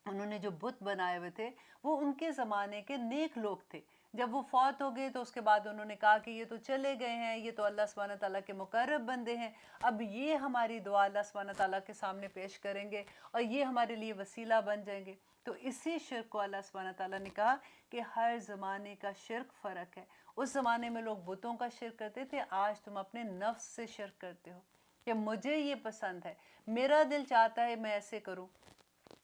انہوں نے جو بت بنائے ہوئے تھے وہ ان کے زمانے کے نیک لوگ تھے۔ جب وہ فوت ہو گئے تو اس کے بعد انہوں نے کہا کہ یہ تو چلے گئے ہیں، یہ تو اللہ سبحانہ تعالیٰ کے مقرب بندے ہیں، اب یہ ہماری دعا اللہ سبحانہ تعالیٰ کے سامنے پیش کریں گے اور یہ ہمارے لیے وسیلہ بن جائیں گے۔ تو اسی شرک کو اللہ سبحانہ تعالیٰ نے کہا کہ ہر زمانے کا شرک فرق ہے۔ اس زمانے میں لوگ بتوں کا شرک کرتے تھے، آج تم اپنے نفس سے شرک کرتے ہو کہ مجھے یہ پسند ہے، میرا دل چاہتا ہے میں ایسے کروں،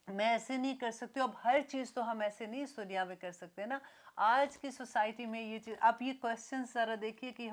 میں ایسے نہیں کر سکتی۔ اب ہر چیز تو ہم ایسے نہیں اس دنیا میں کر سکتے نا۔ آج کی سوسائٹی میں یہ چیز، آپ یہ کویسچن ذرا دیکھیے کہ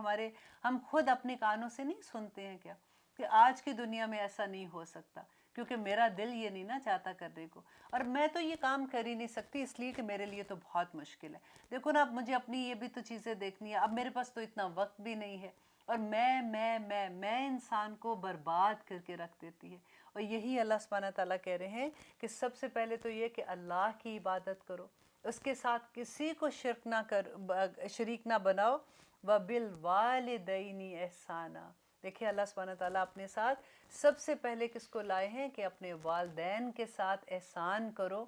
ہم خود اپنے کانوں سے نہیں سنتے ہیں کیا کہ آج کی دنیا میں ایسا نہیں ہو سکتا، کیونکہ میرا دل یہ نہیں نا چاہتا کرنے کو، اور میں تو یہ کام کر ہی نہیں سکتی اس لیے کہ میرے لیے تو بہت مشکل ہے۔ دیکھو نا، اب مجھے اپنی یہ بھی تو چیزیں دیکھنی ہے، اب میرے پاس تو اتنا وقت بھی نہیں ہے، اور میں انسان کو برباد کر کے رکھ دیتی ہے۔ اور یہی اللہ سبحانہ تعالیٰ کہہ رہے ہیں کہ سب سے پہلے تو یہ کہ اللہ کی عبادت کرو، اس کے ساتھ کسی کو شریک نہ بناؤ۔ وَبِالْوَالِدَيْنِ احسانا، دیکھیں اللہ سبحانہ تعالیٰ اپنے ساتھ سب سے پہلے کس کو لائے ہیں کہ اپنے والدین کے ساتھ احسان کرو۔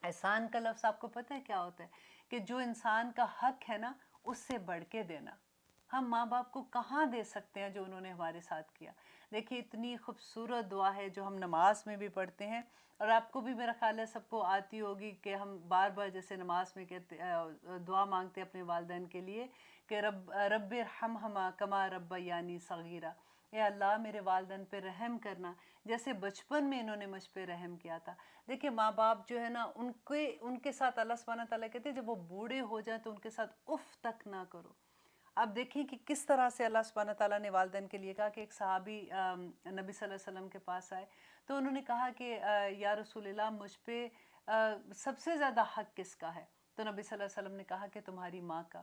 احسان کا لفظ آپ کو پتہ ہے کیا ہوتا ہے؟ کہ جو انسان کا حق ہے نا، اس سے بڑھ کے دینا۔ ہم ماں باپ کو کہاں دے سکتے ہیں جو انہوں نے ہمارے ساتھ کیا؟ دیکھیے اتنی خوبصورت دعا ہے جو ہم نماز میں بھی پڑھتے ہیں، اور آپ کو بھی میرا خیال ہے سب کو آتی ہوگی کہ ہم بار بار جیسے نماز میں کہتے دعا مانگتے ہیں اپنے والدین کے لیے کہ رب ارحمہما کما ربیانی صغیرا، اے اللہ میرے والدین پہ رحم کرنا جیسے بچپن میں انہوں نے مجھ پہ رحم کیا تھا۔ دیکھیں ماں باپ جو ہے نا، ان کے ساتھ اللہ سبحانہ تعالیٰ کہتے ہیں جب وہ بوڑھے ہو جائیں تو ان کے ساتھ اف تک نہ کرو۔ آپ دیکھیں کہ کس طرح سے اللہ سبحانہ تعالیٰ نے والدین کے لیے کہا کہ ایک صحابی نبی صلی اللہ علیہ وسلم کے پاس آئے تو انہوں نے کہا کہ یا رسول اللہ، مجھ پہ سب سے زیادہ حق کس کا ہے؟ تو نبی صلی اللہ علیہ وسلم نے کہا کہ تمہاری ماں کا۔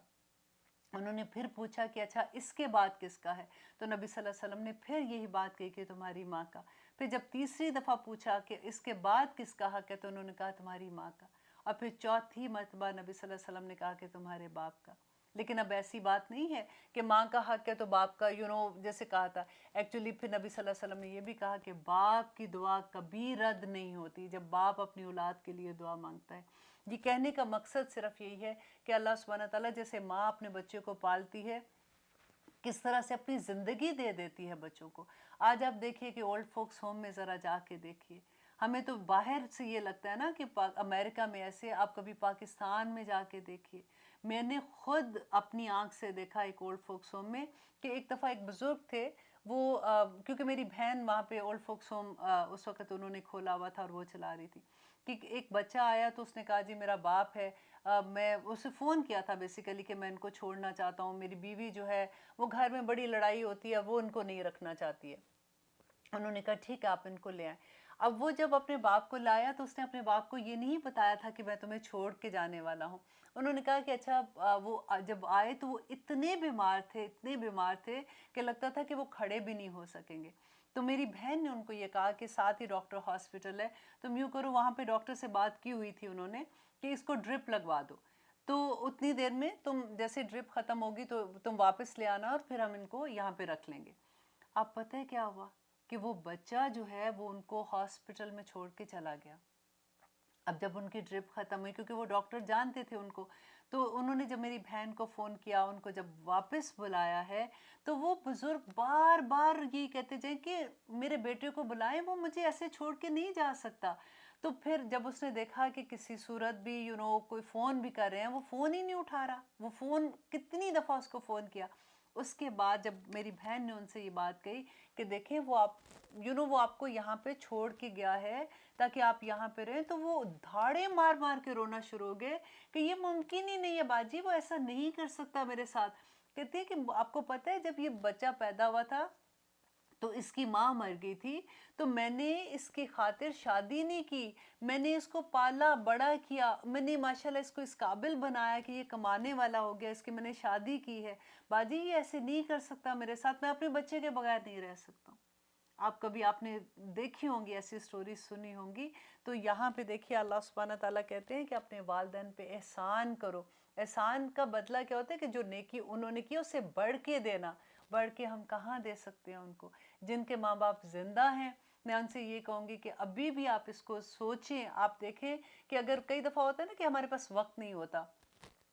انہوں نے پھر پوچھا کہ اچھا اس کے بعد کس کا ہے؟ تو نبی صلی اللہ علیہ وسلم نے پھر یہی بات کہی کہ تمہاری ماں کا۔ پھر جب تیسری دفعہ پوچھا کہ اس کے بعد کس کا حق ہے، تو انہوں نے کہا تمہاری ماں کا۔ اور پھر چوتھی مرتبہ نبی صلی اللہ علیہ وسلم نے کہا کہ تمہارے باپ کا۔ لیکن اب ایسی بات نہیں ہے کہ ماں کا حق ہے تو باپ کا جیسے کہا تھا۔ ایکچولی پھر نبی صلی اللہ علیہ وسلم نے یہ بھی کہا کہ باپ کی دعا کبھی رد نہیں ہوتی جب باپ اپنی اولاد کے لیے دعا مانگتا ہے۔ یہ کہنے کا مقصد صرف یہی ہے کہ اللہ سبحانہ تعالیٰ جیسے ماں اپنے بچے کو پالتی ہے، किस तरह से अपनी ज़िंदगी दे देती है बच्चों को। आज आप देखिए कि ओल्ड फोक्स होम में ज़रा जाके देखिए, हमें तो बाहर से ये लगता है ना कि अमेरिका में ऐसे, आप कभी पाकिस्तान में जाके देखिए। मैंने खुद अपनी आंख से देखा एक ओल्ड फोक्स होम में कि एक दफ़ा एक बुज़ुर्ग थे, वो क्योंकि मेरी बहन वहाँ पे ओल्ड फोक्स होम उस वक़्त उन्होंने खोला हुआ था और वो चला रही थी, कि एक बच्चा आया तो उसने कहा जी मेरा बाप है, मैं उसे फ़ोन किया था बेसिकली कि मैं इनको छोड़ना चाहता हूँ, मेरी बीवी जो है वो घर में बड़ी लड़ाई होती है, वो उनको नहीं रखना चाहती है। उन्होंने कहा ठीक है आप इनको ले आए। अब वो जब अपने बाप को लाया तो उसने अपने बाप को ये नहीं बताया था कि मैं तुम्हें छोड़ के जाने वाला हूँ। उन्होंने कहा कि अच्छा, जब आए तो वो इतने बीमार थे, इतने बीमार थे कि लगता था कि वो खड़े भी नहीं हो सकेंगे। तो मेरी बहन ने उनको ये कहा कि साथ ही डॉक्टर हॉस्पिटल है, तुम यूँ करो, वहाँ पे डॉक्टर से बात की हुई थी उन्होंने कि इसको ड्रिप लगवा दो। तो उतनी देर में तुम जैसे ड्रिप ख़त्म होगी तो तुम वापस ले आना और फिर हम इनको यहाँ पे रख लेंगे। आप पता है क्या हुआ कि वो बच्चा जो है वो उनको हॉस्पिटल में छोड़ के चला गया। अब जब उनकी ड्रिप ख़त्म हुई, क्योंकि वो डॉक्टर जानते थे उनको, तो उन्होंने जब मेरी बहन को फ़ोन किया, उनको जब वापस बुलाया है, तो वो बुज़ुर्ग बार बार ये कहते जाए कि मेरे बेटे को बुलाएं, वो मुझे ऐसे छोड़ के नहीं जा सकता। तो फिर जब उसने देखा कि किसी सूरत भी कोई फ़ोन भी कर रहे हैं, वो फ़ोन ही नहीं उठा रहा, वो फ़ोन कितनी दफ़ा उसको फ़ोन किया। उसके बाद जब मेरी बहन ने उनसे ये बात कही कि देखें वो आप वो आपको यहाँ पे छोड़ के गया है ताकि आप यहाँ पे रहें, तो वो धाड़े मार मार के रोना शुरू हो गए कि ये मुमकिन ही नहीं है बाजी, वो ऐसा नहीं कर सकता मेरे साथ। कहती है कि आपको पता है जब ये बच्चा पैदा हुआ था तो इसकी माँ मर गई थी, तो मैंने इसकी खातिर शादी नहीं की, मैंने इसको पाला बड़ा किया, मैंने माशाल्लाह इसको इस काबिल बनाया कि ये कमाने वाला हो गया, इसकी मैंने शादी की है। बाजी ये ऐसे नहीं कर सकता मेरे साथ, मैं अपने बच्चे के बगैर नहीं रह सकता। आप कभी आपने देखी होंगी ऐसी स्टोरी सुनी होंगी। तो यहाँ पे देखिए अल्लाह सुब्हाना ताला कहते हैं कि अपने वालिदैन पे एहसान करो। एहसान का बदला क्या होता है कि जो नेकी उन्होंने की उससे बढ़ के देना। बढ़ के हम कहाँ दे सकते हैं उनको, जिनके माँ बाप जिंदा हैं। मैं उनसे ये कहूँगी कि अभी भी आप इसको सोचें, आप देखें कि अगर कई दफ़ा होता है ना कि हमारे पास वक्त नहीं होता,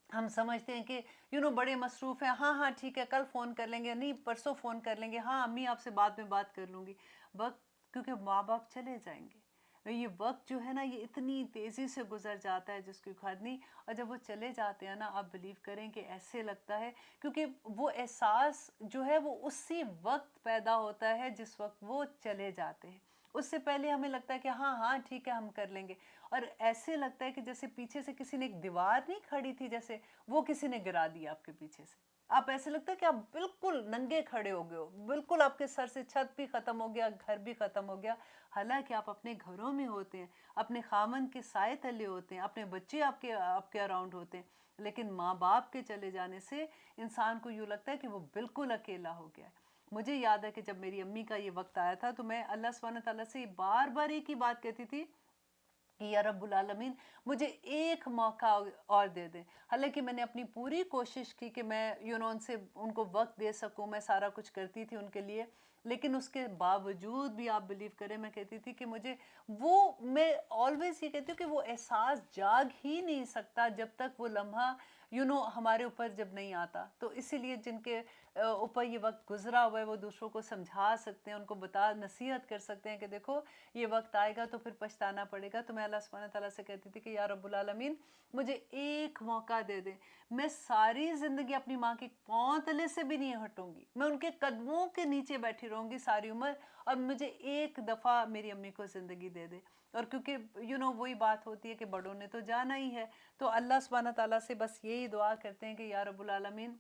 हम समझते हैं कि बड़े मसरूफ़ हैं, हाँ हाँ ठीक है कल फ़ोन कर लेंगे, नहीं परसों फ़ोन कर लेंगे, हाँ अम्मी आपसे बाद में बात कर लूँगी। वक्त, क्योंकि माँ बाप चले जाएंगे, ये वक्त जो है ना ये इतनी तेज़ी से गुजर जाता है जिसकी हद नहीं। और जब वो चले जाते हैं ना, आप बिलीव करें कि ऐसे लगता है, क्योंकि वो एहसास जो है वो उसी वक्त पैदा होता है जिस वक्त वो चले जाते हैं। उससे पहले हमें लगता है कि हाँ हाँ ठीक है हम कर लेंगे, और ऐसे लगता है कि जैसे पीछे से किसी ने एक दीवार नहीं खड़ी थी, जैसे वो किसी ने गिरा दी आपके पीछे से। आप ऐसे लगता है कि आप बिल्कुल नंगे खड़े हो गए हो, बिल्कुल आपके सर से छत भी खत्म हो गया, घर भी खत्म हो गया। हालांकि आप अपने घरों में होते हैं, अपने खामन के साए तले होते हैं, अपने बच्चे आपके आपके अराउंड होते हैं, लेकिन माँ बाप के चले जाने से इंसान को यूँ लगता है कि वो बिल्कुल अकेला हो गया है। मुझे याद है कि जब मेरी अम्मी का ये वक्त आया था तो मैं अल्लाह सुब्हाना तआला से बार बार एक ही बात कहती थी कि या रब्बुल आलमीन मुझे एक मौका और दे दें। हालांकि मैंने अपनी पूरी कोशिश की कि मैं उनसे उनको वक्त दे सकूं, मैं सारा कुछ करती थी उनके लिए, लेकिन उसके बावजूद भी आप बिलीव करें मैं कहती थी कि मुझे वो, मैं ऑलवेज ये कहती हूँ कि वो एहसास जाग ही नहीं सकता जब तक वो लम्हा हमारे ऊपर जब नहीं आता। तो इसीलिए जिनके ऊपर ये वक्त गुजरा हुआ है वो दूसरों को समझा सकते हैं, उनको बता नसीहत कर सकते हैं कि देखो ये वक्त आएगा तो फिर पछताना पड़ेगा। तो मैं अल्लाह सुब्हाना तआला से कहती थी कि या रब्बुल आलमीन मुझे एक मौका दे दे, मैं सारी ज़िंदगी अपनी माँ के पाँव तले से भी नहीं हटूंगी, मैं उनके कदमों के नीचे बैठी रहूंगी सारी उम्र, और मुझे एक दफ़ा मेरी अम्मी को ज़िंदगी दे दे। और क्योंकि वही बात होती है कि बड़ों ने तो जाना ही है, तो अल्लाह सुब्हाना तआला से बस यही दुआ करते हैं कि या रब्बुल आलमीन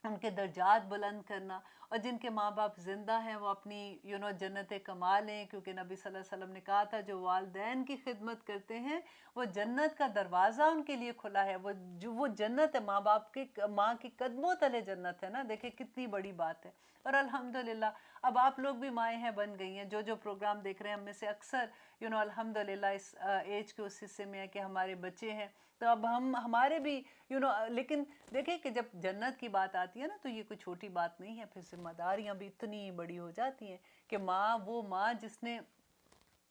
उनके दर्जात बुलंद करना, और जिनके माँ बाप ज़िंदा हैं वो अपनी जन्नतें कमा लें, क्योंकि नबी सल्लल्लाहु अलैहि वसल्लम ने कहा था जो वालिदैन की खिदमत करते हैं वो जन्नत का दरवाज़ा उनके लिए खुला है, वो जन्नत है, माँ बाप के माँ के कदमों तले जन्नत है ना। देखें कितनी बड़ी बात है। और अल्हम्दुलिल्लाह अब आप लोग भी माएँ हैं बन गई हैं, जो प्रोग्राम देख रहे हैं हम में से अक्सर अल्हम्दुलिल्लाह इस एज के उस हिस्से में है कि हमारे बच्चे हैं, तो अब हम हमारे भी लेकिन देखिए कि जब जन्नत की बात आती है ना तो ये कोई छोटी बात नहीं है, फिर जिम्मेदारियां भी इतनी बड़ी हो जाती हैं कि माँ, वो माँ जिसने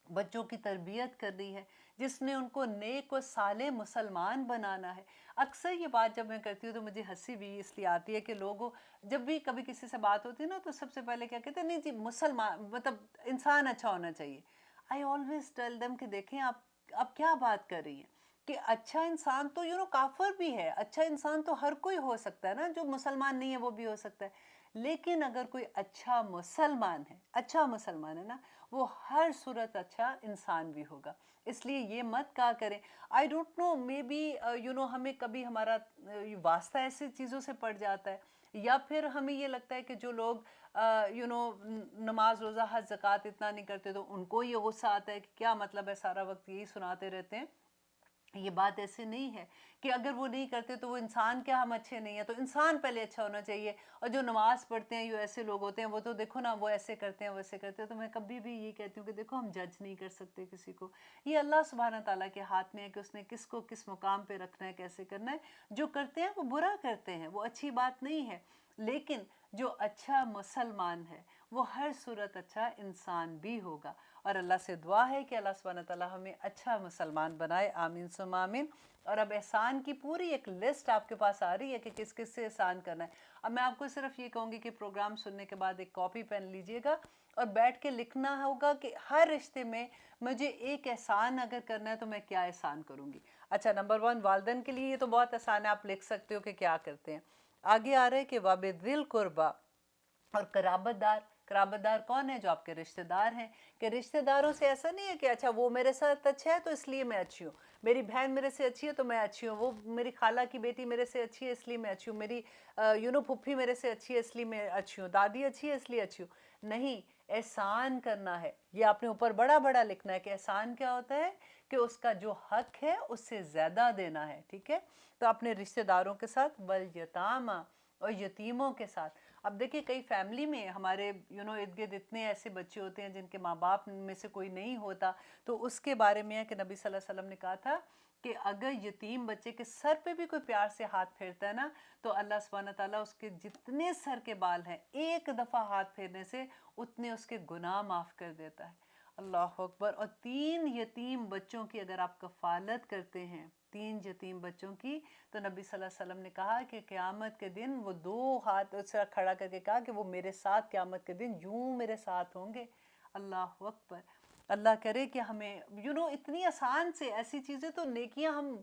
बच्चों की तरबियत कर दी है, جس نے ان کو نیک و صالح مسلمان بنانا ہے۔ اکثر یہ بات جب میں کرتی ہوں تو مجھے ہنسی بھی اس لیے آتی ہے کہ لوگوں جب بھی کبھی کسی سے بات ہوتی ہے نا تو سب سے پہلے کیا کہتے ہیں، نہیں جی مسلمان مطلب انسان اچھا ہونا چاہیے۔ آئی آلویز ٹیل دم کہ دیکھیں آپ کیا بات کر رہی ہیں کہ اچھا انسان تو کافر بھی ہے، اچھا انسان تو ہر کوئی ہو سکتا ہے نا، جو مسلمان نہیں ہے وہ بھی ہو سکتا ہے، لیکن اگر کوئی اچھا مسلمان ہے نا، وہ ہر صورت اچھا انسان بھی ہوگا۔ اس لیے یہ مت کہا کریں، I don't know may be ہمیں کبھی ہمارا واسطہ ایسی چیزوں سے پڑ جاتا ہے، یا پھر ہمیں یہ لگتا ہے کہ جو لوگ نماز روزہ حج زکوٰۃ اتنا نہیں کرتے تو ان کو یہ غصہ آتا ہے کہ کیا مطلب ہے سارا وقت یہی سناتے رہتے ہیں۔ یہ بات ایسے نہیں ہے کہ اگر وہ نہیں کرتے تو وہ انسان کیا ہم اچھے نہیں ہیں، تو انسان پہلے اچھا ہونا چاہیے۔ اور جو نماز پڑھتے ہیں، جو ایسے لوگ ہوتے ہیں وہ تو دیکھو نا، وہ ایسے کرتے ہیں ویسے کرتے ہیں، تو میں کبھی بھی یہ کہتی ہوں کہ دیکھو ہم جج نہیں کر سکتے کسی کو، یہ اللہ سبحانہ تعالیٰ کے ہاتھ میں ہے کہ اس نے کس کو کس مقام پہ رکھنا ہے، کیسے کرنا ہے۔ جو کرتے ہیں وہ برا کرتے ہیں، وہ اچھی بات نہیں ہے، لیکن جو اچھا مسلمان ہے وہ ہر صورت اچھا انسان بھی ہوگا۔ اور اللہ سے دعا ہے کہ اللہ سبحانہ تعالیٰ ہمیں اچھا مسلمان بنائے، آمین ثم آمین۔ اور اب احسان کی پوری ایک لسٹ آپ کے پاس آ رہی ہے کہ کس کس سے احسان کرنا ہے۔ اب میں آپ کو صرف یہ کہوں گی کہ پروگرام سننے کے بعد ایک کاپی پین لیجئے گا اور بیٹھ کے لکھنا ہوگا کہ ہر رشتے میں مجھے ایک احسان اگر کرنا ہے تو میں کیا احسان کروں گی۔ اچھا، نمبر 1 والدین کے لیے یہ تو بہت آسان ہے، آپ لکھ سکتے ہو کہ کیا کرتے ہیں۔ آگے آ رہا ہے کہ وَبِذِّل قُرْبَى، اور قرابت دار کون ہے؟ جو آپ کے رشتہ دار ہیں، کہ رشتہ داروں سے ایسا نہیں ہے کہ اچھا وہ میرے ساتھ اچھا ہے تو اس لیے میں اچھی ہوں، میری بہن میرے سے اچھی ہے تو میں اچھی ہوں، وہ میری خالہ کی بیٹی میرے سے اچھی ہے اس لیے میں اچھی ہوں، میری پھپھی میرے سے اچھی ہے اس لیے میں اچھی ہوں، دادی اچھی ہے اس لیے اچھی ہوں۔ نہیں، احسان کرنا ہے، یہ آپ نے اوپر بڑا بڑا لکھنا ہے کہ احسان کیا ہوتا ہے، کہ اس کا جو حق ہے اس سے زیادہ دینا ہے، ٹھیک ہے؟ تو اپنے رشتہ داروں کے ساتھ، والیتامیٰ، اور یتیموں کے ساتھ۔ اب دیکھیں کئی فیملی میں ہمارے ارد گرد اتنے ایسے بچے ہوتے ہیں جن کے ماں باپ میں سے کوئی نہیں ہوتا، تو اس کے بارے میں ہے کہ نبی صلی اللہ علیہ وسلم نے کہا تھا کہ اگر یتیم بچے کے سر پہ بھی کوئی پیار سے ہاتھ پھیرتا ہے نا، تو اللہ سبحانہ تعالیٰ اس کے جتنے سر کے بال ہیں ایک دفعہ ہاتھ پھیرنے سے اتنے اس کے گناہ معاف کر دیتا ہے۔ اللہ اکبر۔ اور 3 یتیم بچوں کی اگر آپ کفالت کرتے ہیں، 3 یتیم بچوں کی، تو نبی صلی اللہ علیہ وسلم نے کہا کہ قیامت کے دن وہ 2 ہاتھ اس طرح کھڑا کر کے کہا کہ وہ میرے ساتھ قیامت کے دن یوں میرے ساتھ ہوں گے۔ اللہ اکبر۔ اللہ کرے کہ ہمیں اتنی آسان سے ایسی چیزیں تو نیکیاں ہم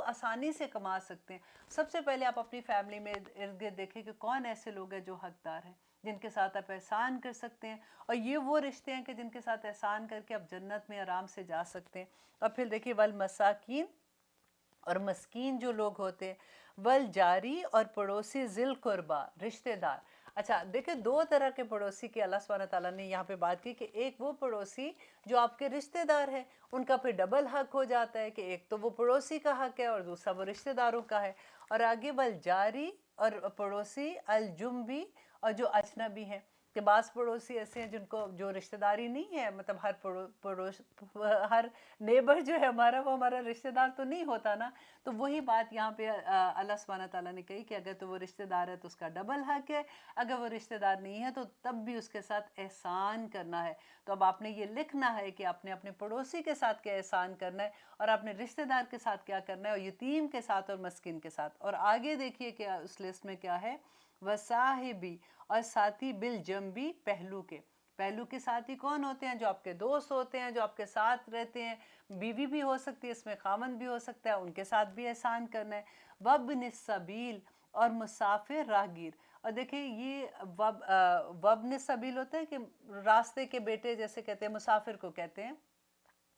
آسانی سے کما سکتے ہیں۔ سب سے پہلے آپ اپنی فیملی میں ارد گرد دیکھیں کہ کون ایسے لوگ ہیں جو حقدار ہیں، جن کے ساتھ آپ احسان کر سکتے ہیں، اور یہ وہ رشتے ہیں کہ جن کے ساتھ احسان کر کے آپ جنت میں آرام سے جا سکتے ہیں۔ اور پھر دیکھیے والمساکین، اور مسکین جو لوگ ہوتے ہیں، والجاری، اور پڑوسی، ذی القربہ، رشتہ دار۔ اچھا دیکھیں 2 طرح کے پڑوسی کی اللہ سبحانہ تعالیٰ نے یہاں پہ بات کی، کہ ایک وہ پڑوسی جو آپ کے رشتہ دار ہیں، ان کا پھر ڈبل حق ہو جاتا ہے، کہ ایک تو وہ پڑوسی کا حق ہے اور دوسرا وہ رشتہ داروں کا ہے۔ اور آگے والجاری، اور پڑوسی، الجنبی، اور جو اجنبی ہیں، کہ بعض پڑوسی ایسے ہیں جن کو جو رشتہ داری نہیں ہے، مطلب ہر نیبر جو ہے ہمارا وہ ہمارا رشتہ دار تو نہیں ہوتا نا، تو وہی بات یہاں پہ اللہ سبحانہ تعالیٰ نے کہی کہ اگر تو وہ رشتہ دار ہے تو اس کا ڈبل حق ہے، اگر وہ رشتہ دار نہیں ہے تو تب بھی اس کے ساتھ احسان کرنا ہے۔ تو اب آپ نے یہ لکھنا ہے کہ آپ نے اپنے پڑوسی کے ساتھ کیا احسان کرنا ہے، اور اپنے رشتہ دار کے ساتھ کیا کرنا ہے، اور یتیم کے ساتھ اور مسکین کے ساتھ۔ اور آگے دیکھیے کہ اس لسٹ میں کیا ہے، وصاحبی، اور ساتھی، بالجنبی، پہلو کے۔ پہلو کے ساتھی کون ہوتے ہیں؟ جو آپ کے دوست ہوتے ہیں، جو آپ کے ساتھ رہتے ہیں، بیوی بھی ہو سکتی ہے اس میں، خامند بھی ہو سکتا ہے، ان کے ساتھ بھی احسان کرنا ہے۔ وابن السبیل، اور مسافر، راہگیر۔ اور دیکھیں یہ وابن السبیل ہوتا ہے کہ راستے کے بیٹے جیسے کہتے ہیں، مسافر کو کہتے ہیں۔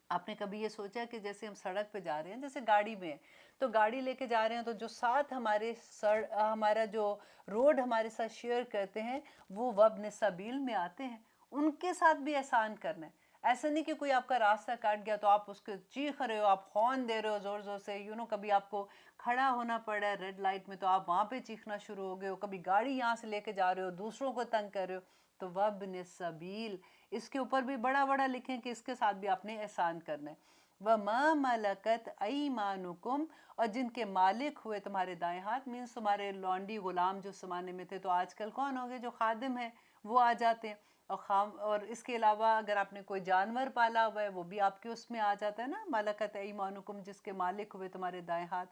آپ نے کبھی یہ سوچا کہ جیسے ہم سڑک پہ جا رہے ہیں، جیسے گاڑی میں ہیں، تو گاڑی لے کے جا رہے ہیں تو جو ساتھ ہمارا جو روڈ ہمارے ساتھ شیئر کرتے ہیں وہ وابن سبیل میں آتے ہیں، ان کے ساتھ بھی احسان کرنا ہے۔ ایسا نہیں کہ کوئی آپ کا راستہ کاٹ گیا تو آپ اس کو چیخ رہے ہو، آپ ہارن دے رہے ہو زور زور سے، کبھی آپ کو کھڑا ہونا پڑ رہا ہے ریڈ لائٹ میں تو آپ وہاں پہ چیخنا شروع ہو گئے ہو، کبھی گاڑی یہاں سے لے کے جا رہے ہو دوسروں کو تنگ کر رہے ہو، تو وابن السبیل، اس کے اوپر بھی بڑا بڑا لکھیں کہ اس کے ساتھ بھی آپ نے احسان کرنا ہے۔ وَمَا مَلَكَتْ أَيْمَانُكُمْ، اور جن کے مالک ہوئے تمہارے دائیں ہاتھ، مینس تمہارے لونڈی غلام جو زمانے میں تھے، تو آج کل کون ہو گئے جو خادم ہیں وہ آ جاتے ہیں۔ اور اس کے علاوہ اگر آپ نے کوئی جانور پالا ہوا ہے وہ بھی آپ کے اس میں آ جاتا ہے نا، ملکت ایمانکم، جس کے مالک ہوئے تمہارے دائیں ہاتھ.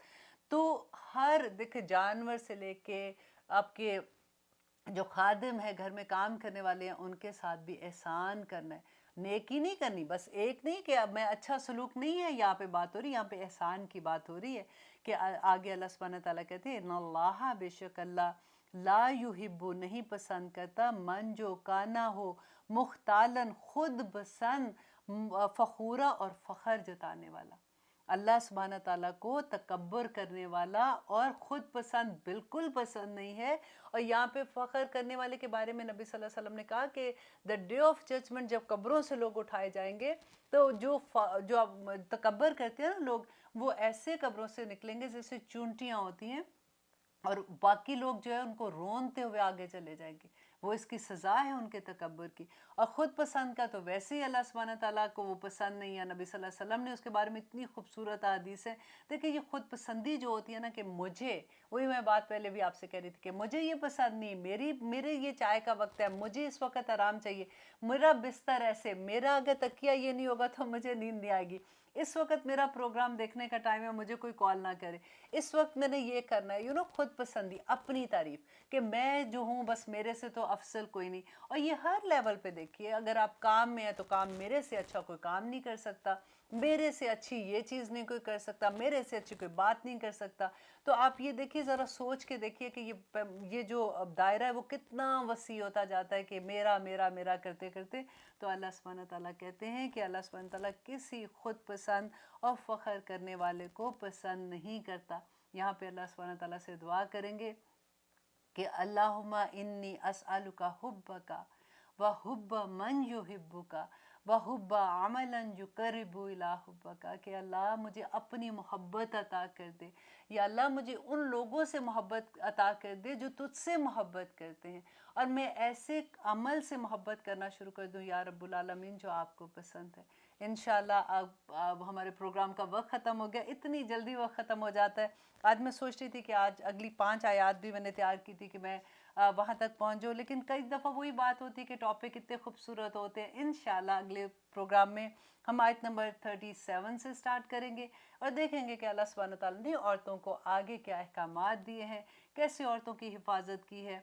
تو ہر دیکھے جانور سے لے کے آپ کے جو خادم ہے، گھر میں کام کرنے والے ہیں، ان کے ساتھ بھی احسان کرنا ہے. نیکی نہیں کرنی، بس ایک نہیں کہ اب میں اچھا سلوک نہیں ہے یہاں پہ بات ہو رہی، یہاں پہ احسان کی بات ہو رہی ہے. کہ آگے اللہ سبحانہ تعالیٰ کہتے ہیں ان اللہ، بے شک اللہ، لا یحب، نہیں پسند کرتا، من جو کانا ہو مختالن، خود پسند، فخورا، اور فخر جتانے والا. اللہ سبحانہ تعالیٰ کو تکبر کرنے والا اور خود پسند بالکل پسند نہیں ہے. اور یہاں پہ فخر کرنے والے کے بارے میں نبی صلی اللہ علیہ وسلم نے کہا کہ the day of judgment، جب قبروں سے لوگ اٹھائے جائیں گے تو جو تکبر کرتے ہیں نا لوگ، وہ ایسے قبروں سے نکلیں گے جیسے چونٹیاں ہوتی ہیں، اور باقی لوگ جو ہے ان کو رونتے ہوئے آگے چلے جائیں گے. وہ اس کی سزا ہے ان کے تکبر کی. اور خود پسند کا تو ویسے ہی اللہ سبحانہ تعالیٰ کو وہ پسند نہیں ہے. نبی صلی اللہ علیہ وسلم نے اس کے بارے میں اتنی خوبصورت حدیث ہے. دیکھیں یہ خود پسندی جو ہوتی ہے نا، کہ مجھے، وہی میں بات پہلے بھی آپ سے کہہ رہی تھی کہ مجھے یہ پسند نہیں، میرے یہ چائے کا وقت ہے، مجھے اس وقت آرام چاہیے، میرا بستر ایسے، میرا اگر تکیہ یہ نہیں ہوگا تو مجھے نیند نہیں آئے گی، اس وقت میرا پروگرام دیکھنے کا ٹائم ہے، مجھے کوئی کال نہ کرے، اس وقت میں نے یہ کرنا ہے. خود پسندی، اپنی تعریف، کہ میں جو ہوں بس میرے سے تو افضل کوئی نہیں. اور یہ ہر لیول پہ دیکھیے، اگر آپ کام میں ہیں تو کام میرے سے اچھا کوئی کام نہیں کر سکتا، میرے سے اچھی یہ چیز نہیں کوئی کر سکتا، میرے سے اچھی کوئی بات نہیں کر سکتا. تو آپ یہ دیکھیے، ذرا سوچ کے دیکھیے کہ یہ جو دائرہ ہے وہ کتنا وسیع ہوتا جاتا ہے، کہ میرا میرا میرا کرتے کرتے. تو اللہ سبحانہ تعالیٰ کہتے ہیں کہ اللہ سبحانہ تعالیٰ کسی خود پسند اور فخر کرنے والے کو پسند نہیں کرتا. یہاں پہ اللہ سبحانہ تعالیٰ سے دعا کریں گے کہ اللہم انی اسألک حبک و حب من یحبک و حب عملا یقرب الی حبک، کہ اللہ مجھے اپنی محبت عطا کر دے، یا اللہ مجھے ان لوگوں سے محبت عطا کر دے جو تجھ سے محبت کرتے ہیں، اور میں ایسے عمل سے محبت کرنا شروع کر دوں یا رب العالمین جو آپ کو پسند ہے. انشاءاللہ اب ہمارے پروگرام کا وقت ختم ہو گیا. اتنی جلدی وقت ختم ہو جاتا ہے. آج میں سوچ رہی تھی کہ آج اگلی 5 آیات بھی میں نے تیار کی تھی کہ میں وہاں تک پہنچ جاؤں، لیکن کئی دفعہ وہی بات ہوتی ہے کہ ٹاپک اتنے خوبصورت ہوتے ہیں. انشاءاللہ اگلے پروگرام میں ہم آیت نمبر 37 سے سٹارٹ کریں گے اور دیکھیں گے کہ اللہ سبحانہ تعالیٰ نے عورتوں کو آگے کیا احکامات دیے ہیں، کیسے عورتوں کی حفاظت کی ہے،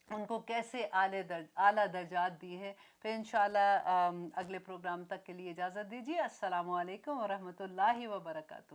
ان کو کیسے اعلیٰ درجات دی ہے. پھر انشاءاللہ اگلے پروگرام تک کے لیے اجازت دیجیے. السلام علیکم ورحمۃ اللہ وبرکاتہ.